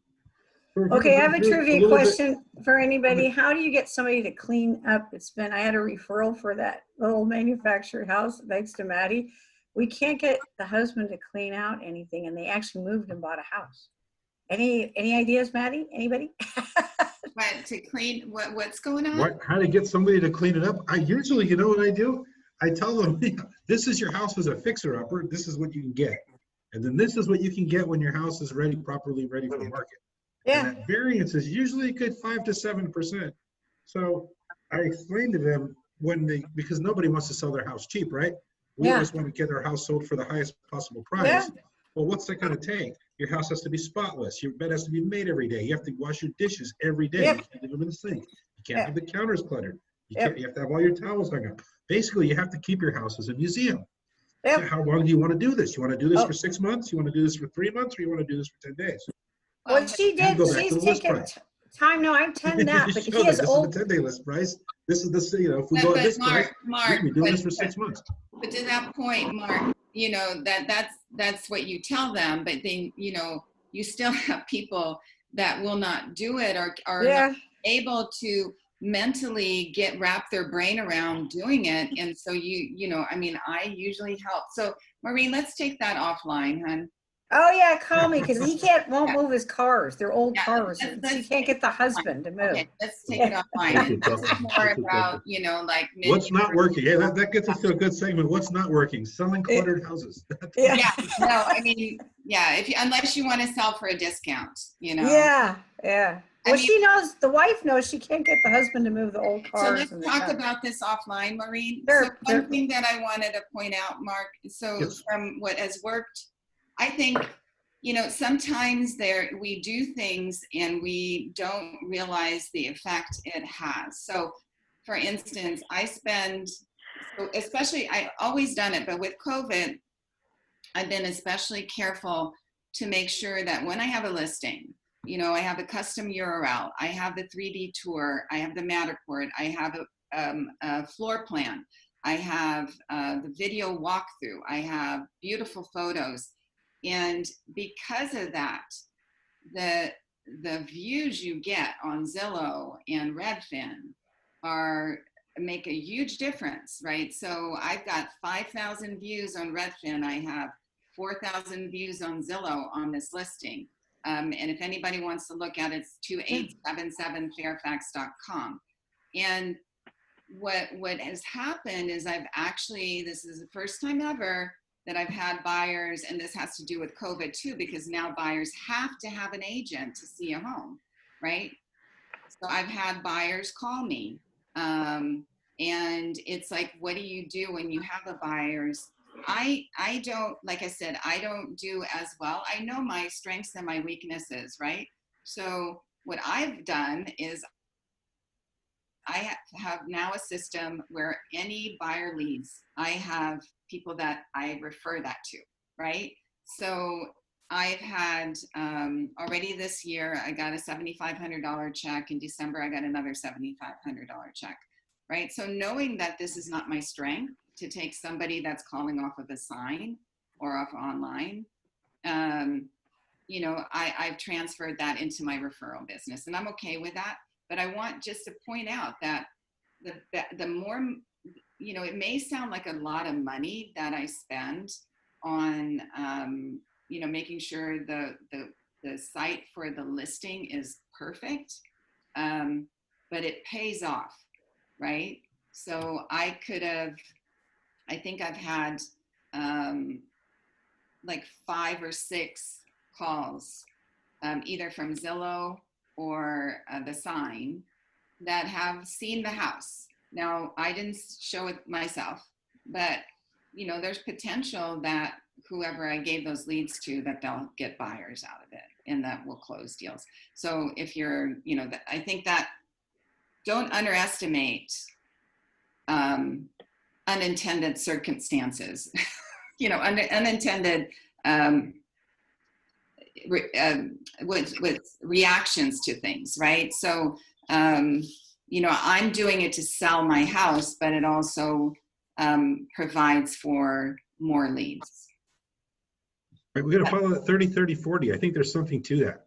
we're Okay, I gonna have a go through trivia little bit- question for anybody. How do you get somebody to clean up? I had a referral for that little manufactured house thanks to Maddie. We can't get the husband to clean out anything, and they actually moved and bought a house. Any ideas, Maddie? Anybody? But to clean, what's going on? How to get somebody to clean it up? I usually, you know what I do? I tell them, this is your house as a fixer-upper. This is what you can get. And then this is what you can get when your house is properly ready for market. And Yeah, that variance is usually a good 5 to 7%. So I explained to them because nobody wants to sell their house cheap, right? We Yeah. always want to get our house sold for the highest possible price. Yeah. Well, what's that going to take? Your house has to be spotless. Your bed has to be made every day. You have to wash your dishes every day. Yep. You can't leave them in the sink. You can't Yep. have the counters cluttered. Yep. You have to have all your towels hung up. Basically, you have to keep your house as a museum. Yep. So how long do you want to do this? You want to do this Oh. for 6 months? You want to do this for 3 months? Or you want to do this for 10 days? what she You did, go back to she's the list taken price. time. No, I'm 10 now, but Show he them, has this old. is the 10-day list price. This is the, if we go at this price, we can be doing this for 6 months. But to that point, Mark, that's what you tell them, but then, you still have people that will not do it or are Yeah. not able to mentally wrap their brain around doing it. And so I usually help. So Maureen, let's take that offline, hon. Oh yeah, call me because he won't move his cars. They're old Yeah, cars. let's- And he let's can't take get the husband to move. Okay, let's take it offline. Okay, This is more about, like. What's not working? Yeah, that gets us to a good segment. What's not working? Selling cluttered houses. Yeah. Yeah, no, I mean, yeah, unless you want to sell for a discount, Yeah. Yeah. I Well, mean- she knows, the wife knows she can't get the husband to move the old So cars. let's and the talk stuff. about this offline, Maureen. Sure, So one sure. thing that I wanted to point out, Mark, so Yes. from what has worked, I think, sometimes we do things and we don't realize the effect it has. So for instance, especially, I always done it, but with COVID, I've been especially careful to make sure that when I have a listing, I have a custom URL, I have the 3D tour, I have the Matterport, I have a floor plan, I have the video walkthrough, I have beautiful photos. And because of that, the views you get on Zillow and Redfin make a huge difference, right? So I've got 5,000 views on Redfin. I have 4,000 views on Zillow on this listing. And if anybody wants to look at it, it's 2877fairfax.com. And what has happened is this is the first time ever that I've had buyers, and this has to do with COVID too, because now buyers have to have an agent to see a home, right? So I've had buyers call me, and it's like, what do you do when you have a buyers? I don't, like I said, I don't do as well. I know my strengths and my weaknesses, right? So what I've done is I have now a system where any buyer leads, I have people that I refer that to, right? So I've had already this year, I got a $7,500 check. In December, I got another $7,500 check, right? So knowing that this is not my strength to take somebody that's calling off of a sign or off online, I've transferred that into my referral business, and I'm okay with that. But I want just to point out that the more, it may sound like a lot of money that I spend on, making sure the site for the listing is perfect, but it pays off, right? So I think I've had like 5 or 6 calls, either from Zillow or the sign, that have seen the house. Now, I didn't show it myself, but there's potential that whoever I gave those leads to, that they'll get buyers out of it and that will close deals. So if you're, I think that don't underestimate unintended circumstances, unintended with reactions to things, right? So, I'm doing it to sell my house, but it also provides for more leads. Right, we got to follow that 30, 30, 40. I think there's something to that.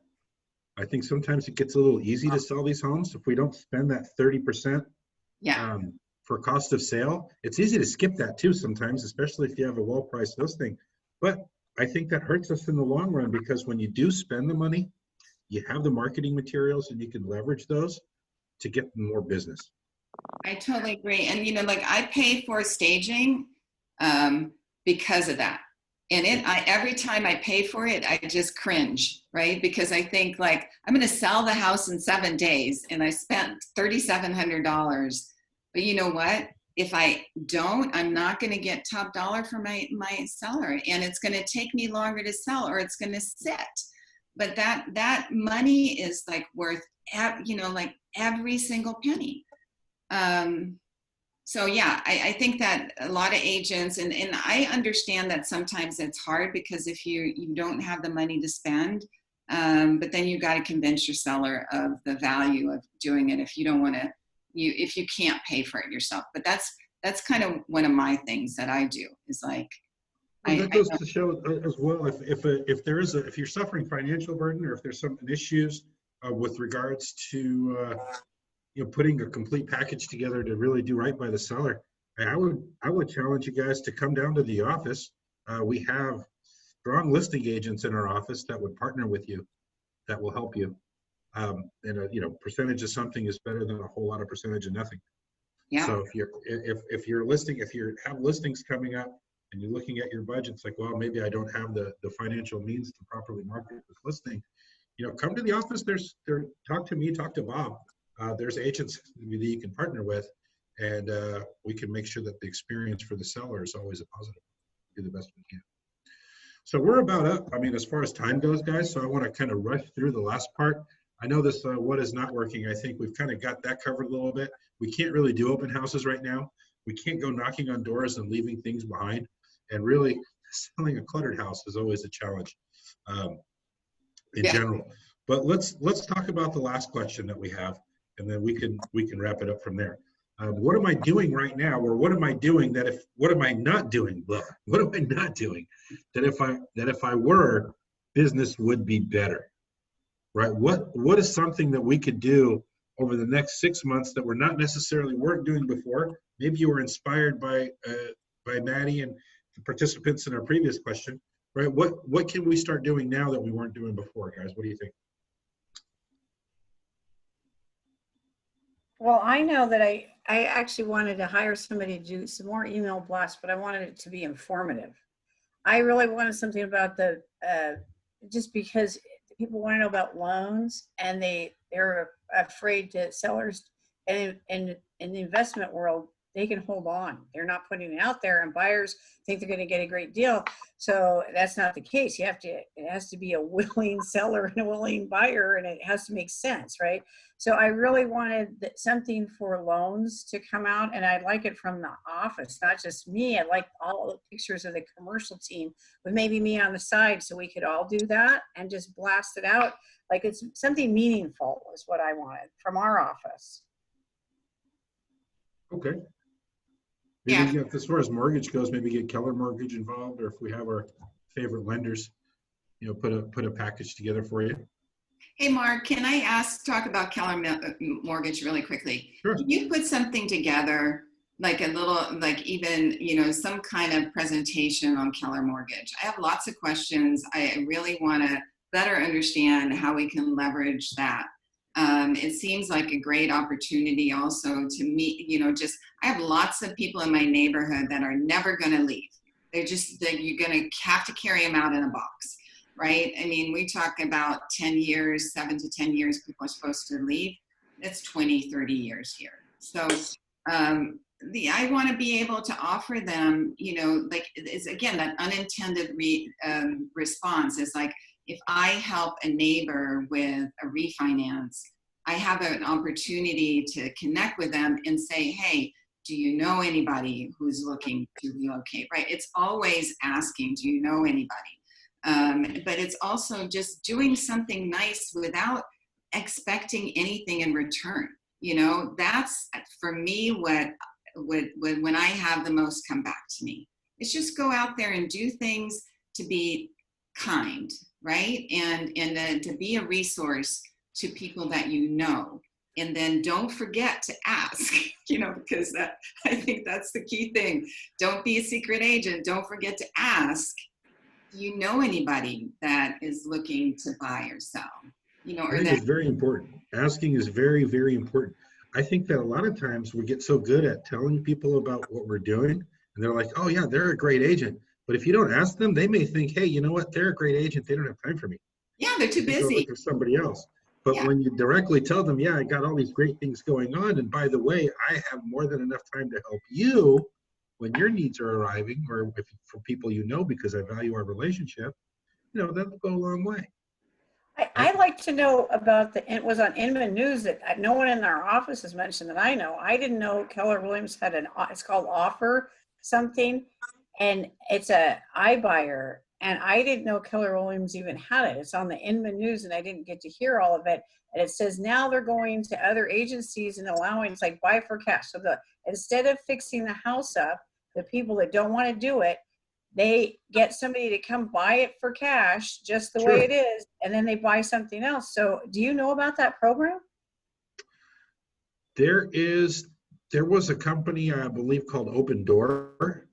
I think sometimes it gets a little easy to sell these homes. If we don't spend that 30% Yeah. for cost of sale, it's easy to skip that too sometimes, especially if you have a well-priced listing. But I think that hurts us in the long run, because when you do spend the money, you have the marketing materials and you can leverage those to get more business. I totally agree. And, you know, like I pay for staging because of that. And every time I pay for it, I just cringe, right? Because I think like, I'm going to sell the house in 7 days and I spent $3,700. But you know what? If I don't, I'm not going to get top dollar for my seller, and it's going to take me longer to sell, or it's going to sit. But that money is like worth, you know, like every single penny. So yeah, I think that a lot of agents, and I understand that sometimes it's hard, because if you don't have the money to spend, but then you got to convince your seller of the value of doing it if you don't want to, if you can't pay for it yourself. But that's kind of one of my things that I do, is like, Well, that goes to show as well, if you're suffering financial burden, or if there's some issues with regards to you know, putting a complete package together to really do right by the seller, I would challenge you guys to come down to the office. We have strong listing agents in our office that would partner with you, that will help you. And you know, percentage of something is better than a whole lot of percentage of nothing. yeah. So if you have listings coming up and you're looking at your budget, it's like, well, maybe I don't have the financial means to properly market this listing. You know, come to the office. Talk to me, talk to Bob. There's agents that you can partner with, and we can make sure that the experience for the seller is always a positive. Do the best we can. So we're about up, I mean, as far as time goes, guys. So I want to kind of rush through the last part. I know this, what is not working. I think we've kind of got that covered a little bit. We can't really do open houses right now. We can't go knocking on doors and leaving things behind. And really, selling a cluttered house is always a challenge in general. But let's talk about the last question that we have, and then we can wrap it up from there. What am I doing right now, or what am I doing what am I not doing? Blah. What am I not doing that if I were, business would be better, right? What is something that we could do over the next 6 months that we're not necessarily weren't doing before? Maybe you were inspired by Maddie and the participants in our previous question, right? What can we start doing now that we weren't doing before, guys? What do you think? Well, I know that I actually wanted to hire somebody to do some more email blasts, but I wanted it to be informative. I really wanted something about just because people want to know about loans, and they're afraid to sellers, and in the investment world, they can hold on. They're not putting it out there, and buyers think they're going to get a great deal. So that's not the case. It has to be a willing seller and a willing buyer, and it has to make sense, right? So I really wanted something for loans to come out, and I'd like it from the office, not just me. I'd like all the pictures of the commercial team with maybe me on the side, so we could all do that and just blast it out. Like it's something meaningful is what I wanted from our office. Okay. Yeah. Maybe as far as mortgage goes, maybe get Keller Mortgage involved, or if we have our favorite lenders, you know, put a package together for you. Hey, Mark, can I talk about Keller Mortgage really quickly? Sure. Can you put something together, like a little, like even, you know, some kind of presentation on Keller Mortgage? I have lots of questions. I really want to better understand how we can leverage that. It seems like a great opportunity also to meet, you know, I have lots of people in my neighborhood that are never going to leave. You're going to have to carry them out in a box. Right? I mean, we talk about 10 years, 7 to 10 years people are supposed to leave. That's 20, 30 years here. So I want to be able to offer them, you know, like, it's again, that unintended response is like, if I help a neighbor with a refinance, I have an opportunity to connect with them and say, hey, do you know anybody who's looking to relocate, right? It's always asking, do you know anybody? But it's also just doing something nice without expecting anything in return. You know, that's for me when I have the most come back to me. It's just go out there and do things to be kind, right? And to be a resource to people that you know. And then don't forget to ask, because I think that's the key thing. Don't be a secret agent. Don't forget to ask. Do you know anybody that is looking to buy or sell? I think it's very important. Asking is very, very important. I think that a lot of times we get so good at telling people about what we're doing, and they're like, oh yeah, they're a great agent. But if you don't ask them, they may think, hey, you know what? They're a great agent. They don't have time for me. Yeah, they're too Go busy. look for somebody else. But Yeah. when you directly tell them, yeah, I got all these great things going on, and by the way, I have more than enough time to help you when your needs are arriving, or if for people because I value our relationship, that'll go a long way. I'd like to know about it was on Inman News that no one in our office has mentioned that I know. I didn't know Keller Williams had it's called Offer something, and it's a iBuyer, and I didn't know Keller Williams even had it. It's on the Inman News, and I didn't get to hear all of it. And it says now they're going to other agencies and allowing, it's like buy for cash. So instead of fixing the house up, the people that don't want to do it, they get somebody to come buy it for cash, just the way it is, and then they buy something else. So do you know about that program? There was a company, I believe, called Open Door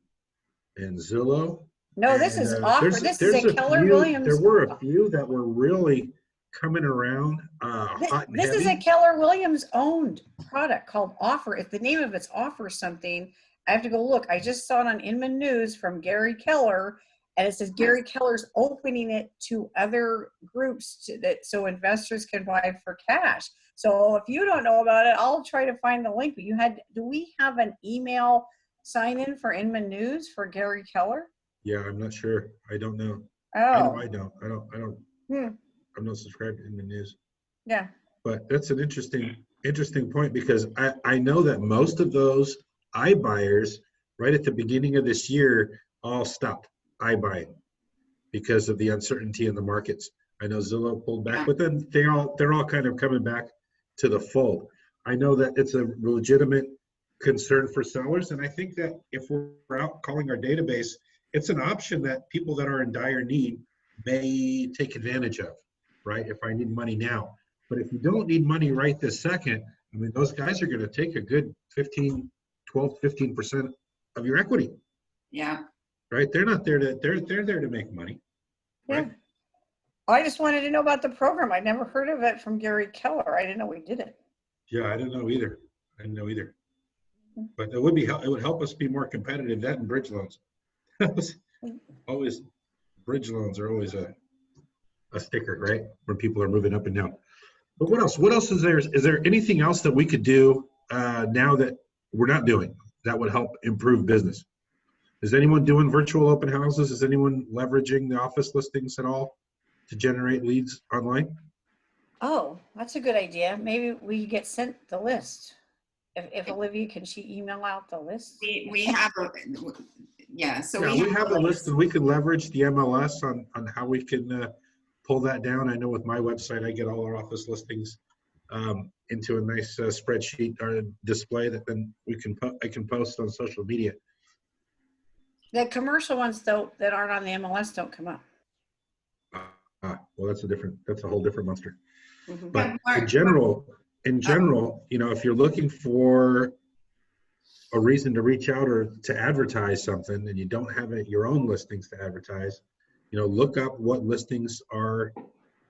and Zillow. No, this is Offer. This is a Keller Williams. There were a few that were really coming around hot and This heavy. is a Keller Williams owned product called Offer. If the name of it's Offer something, I have to go look. I just saw it on Inman News from Gary Keller, and it says Gary Keller's opening it to other groups so investors can buy it for cash. So if you don't know about it, I'll try to find the link. But do we have an email sign in for Inman News for Gary Keller? Yeah, I'm not sure. I don't know. Oh, I don't. I'm not subscribed to Inman News. Yeah. But that's an interesting point, because I know that most of those iBuyers right at the beginning of this year all stopped iBuying because of the uncertainty in the markets. I know Zillow pulled back, but then they're all kind of coming back to the fold. I know that it's a legitimate concern for sellers, and I think that if we're out calling our database, it's an option that people that are in dire need may take advantage of, right? If I need money now. But if you don't need money right this second, I mean, those guys are going to take a good 15% of your equity. Yeah. Right? They're not there they're there to make money. Right? Yeah. I just wanted to know about the program. I'd never heard of it from Gary Keller. I didn't know we did it. Yeah, I didn't know either. But it would help us be more competitive. That and bridge loans. Bridge loans are always a sticker, right? When people are moving up and down. But what else? What else is there? Is there anything else that we could do now that we're not doing that would help improve business? Is anyone doing virtual open houses? Is anyone leveraging the office listings at all to generate leads online? Oh, that's a good idea. Maybe we get sent the list. If Olivia, can she email out the list? We have we have a list, and we can leverage the MLS on how we can pull that down. I know with my website, I get all our office listings into a nice spreadsheet or display that then I can post on social media. The commercial ones though that aren't on the MLS don't come up. Well, that's a whole different monster. Mm-hmm. But in general, if you're looking for a reason to reach out or to advertise something and you don't have your own listings to advertise, look up what listings are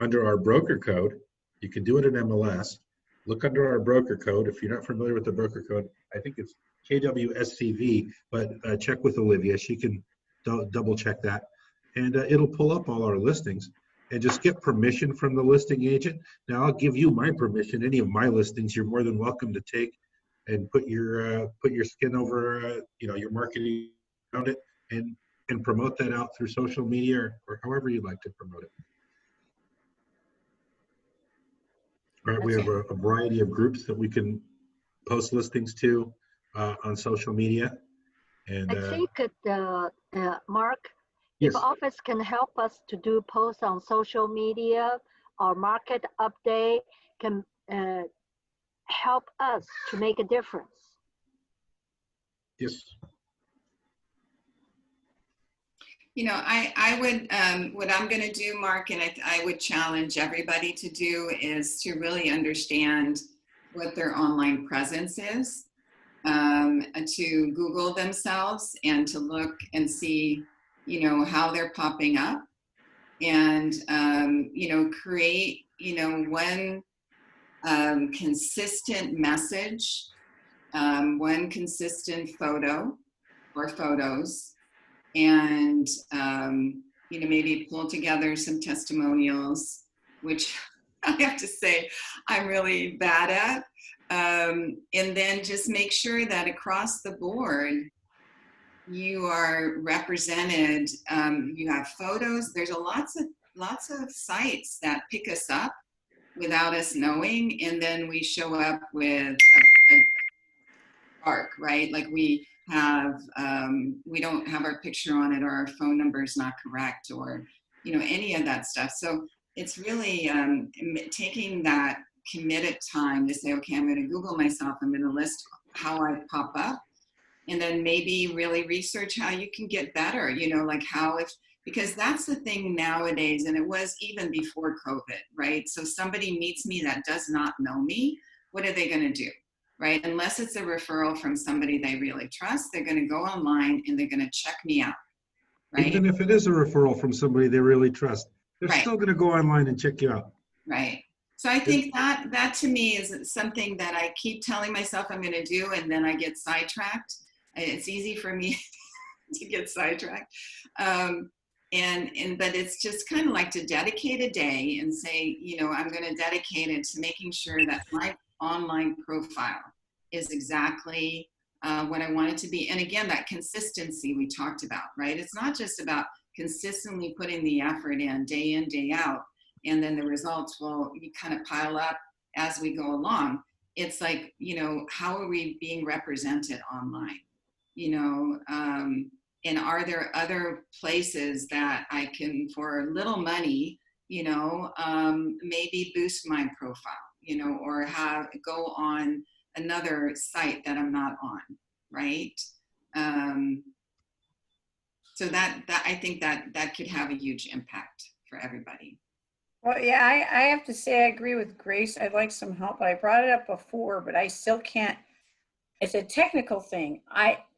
under our broker code. You can do it in MLS. Look under our broker code. If you're not familiar with the broker code, I think it's KWSCV, but check with Olivia. She can double check that. And it'll pull up all our listings, and just get permission from the listing agent. Now I'll give you my permission. Any of my listings, you're more than welcome to take and put your skin over, your marketing around it, and promote that out through social media or however you'd like to promote it. All right, we have a variety of groups that we can post listings to on social media. And I think Mark, yes. if office can help us to do posts on social media or market update, can help us to make a difference. Yes. You know, I would, what I'm going to do, Mark, and I would challenge everybody to do is to really understand what their online presence is, to Google themselves and to look and see, you know, how they're popping up, and, you know, create, you know, one consistent message, one consistent photo or photos, and you know, maybe pull together some testimonials, which I have to say I'm really bad at, and then just make sure that across the board you are represented. You have photos. There's lots of sites that pick us up without us knowing, and then we show up with a dark, right? Like we have, we don't have our picture on it, or our phone number is not correct, or, you know, any of that stuff. So it's really taking that committed time to say, okay, I'm going to Google myself. I'm going to list how I pop up, and then maybe really research how you can get better, you know, like how if, because that's the thing nowadays, and it was even before COVID, right? So somebody meets me that does not know me, what are they going to do? Right? Unless it's a referral from somebody they really trust, they're going to go online and they're going to check me out. Right? Even if it is a referral from somebody they really trust, they're Right. still going to go online and check you out. Right. So I think that to me is something that I keep telling myself I'm going to do, and then I get sidetracked. It's easy for me to get sidetracked. But it's just kind of like to dedicate a day and say, you know, I'm going to dedicate it to making sure that my online profile is exactly what I want it to be. And again, that consistency we talked about, right? It's not just about consistently putting the effort in, day out, and then the results will kind of pile up as we go along. It's like, you know, how are we being represented online? You know, and are there other places that I can, for little money, you know, maybe boost my profile, you know, or go on another site that I'm not on, right? So that I think that could have a huge impact for everybody. Well, yeah, I have to say I agree with Grace. I'd like some help. I brought it up before, but I still can't. It's a technical thing.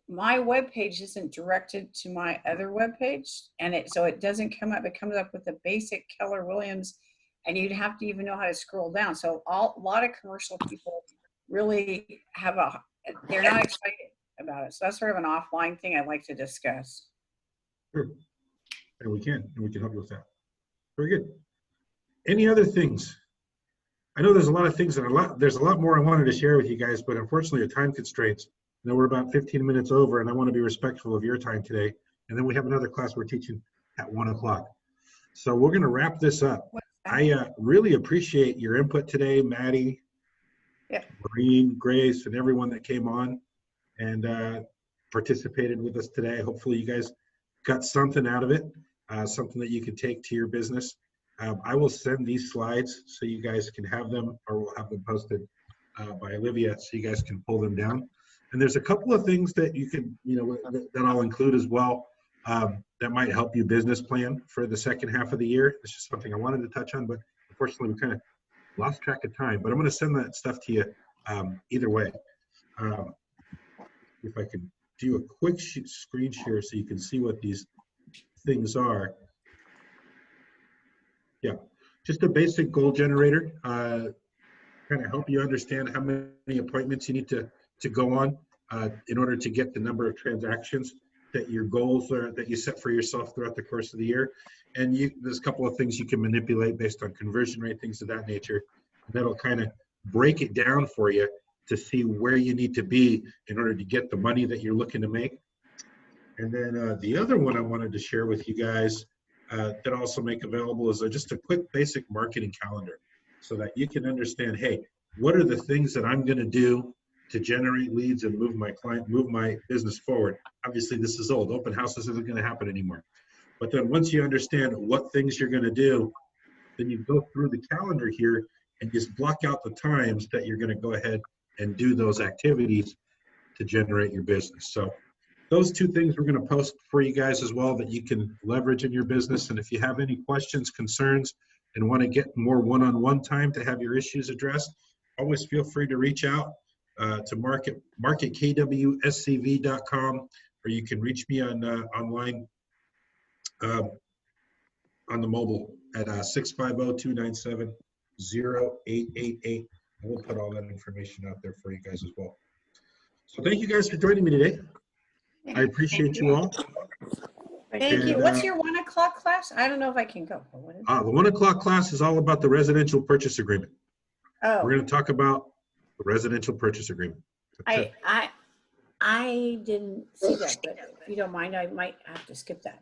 My webpage isn't directed to my other webpage, and so it doesn't come up. It comes up with the basic Keller Williams, and you'd have to even know how to scroll down. So a lot of commercial people really they're not excited about it. So that's sort of an offline thing I'd like to discuss. Sure. And we can help you with that. Very good. Any other things? I know there's a lot of things there's a lot more I wanted to share with you guys, but unfortunately our time constraints. I know we're about 15 minutes over, and I want to be respectful of your time today. And then we have another class we're teaching at 1 o'clock. So we're going to wrap this up. I really appreciate your input today, Maddie, Maureen, Grace, and everyone that came on and participated with us today. Hopefully you guys got something out of it, something that you can take to your business. I will send these slides so you guys can have them, or we'll have them posted by Olivia so you guys can pull them down. And there's a couple of things that you can, you know, that I'll include as well that might help you business plan for the second half of the year. It's just something I wanted to touch on, but unfortunately we kind of lost track of time. But I'm going to send that stuff to you either way. If I could do a quick screen share so you can see what these things are. Yeah, just a basic goal generator, kind of help you understand how many appointments you need to go on in order to get the number of transactions that your goals are, that you set for yourself throughout the course of the year. And there's a couple of things you can manipulate based on conversion rate, things of that nature. That'll kind of break it down for you to see where you need to be in order to get the money that you're looking to make. And then the other one I wanted to share with you guys that also make available is just a quick basic marketing calendar so that you can understand, hey, what are the things that I'm going to do to generate leads and move my business forward. Obviously this is old, open houses isn't going to happen anymore. But then once you understand what things you're going to do, then you go through the calendar here and just block out the times that you're going to go ahead and do those activities. to generate your business. So those two things we're going to post for you guys as well that you can leverage in your business. And if you have any questions, concerns, and want to get more one-on-one time to have your issues addressed, always feel free to reach out to mark at KWSCV.com, or you can reach me on online on the mobile at 650-297-0888. And we'll put all that information out there for you guys as well. So thank you guys for joining me today. I appreciate you all. Thank you. And, What's your 1 o'clock class? I don't know if I can go. What is it? The 1 o'clock class is all about the residential purchase agreement. Oh, We're going to talk about the residential purchase agreement. That's it. I didn't see that, but if you don't mind, I might have to skip that.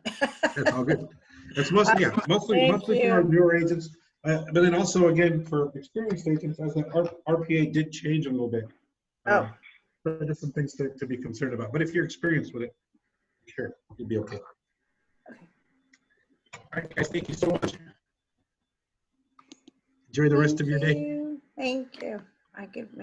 That's all good. That's mostly Thank for our newer agents, but then also again for experienced agents, as the RPA did change a little bit. Oh. But there's some things to be concerned about. But if you're experienced with it, sure, you'll be okay. Okay. All right, guys, thank you so much. Enjoy the rest of your day. Thank you. I give.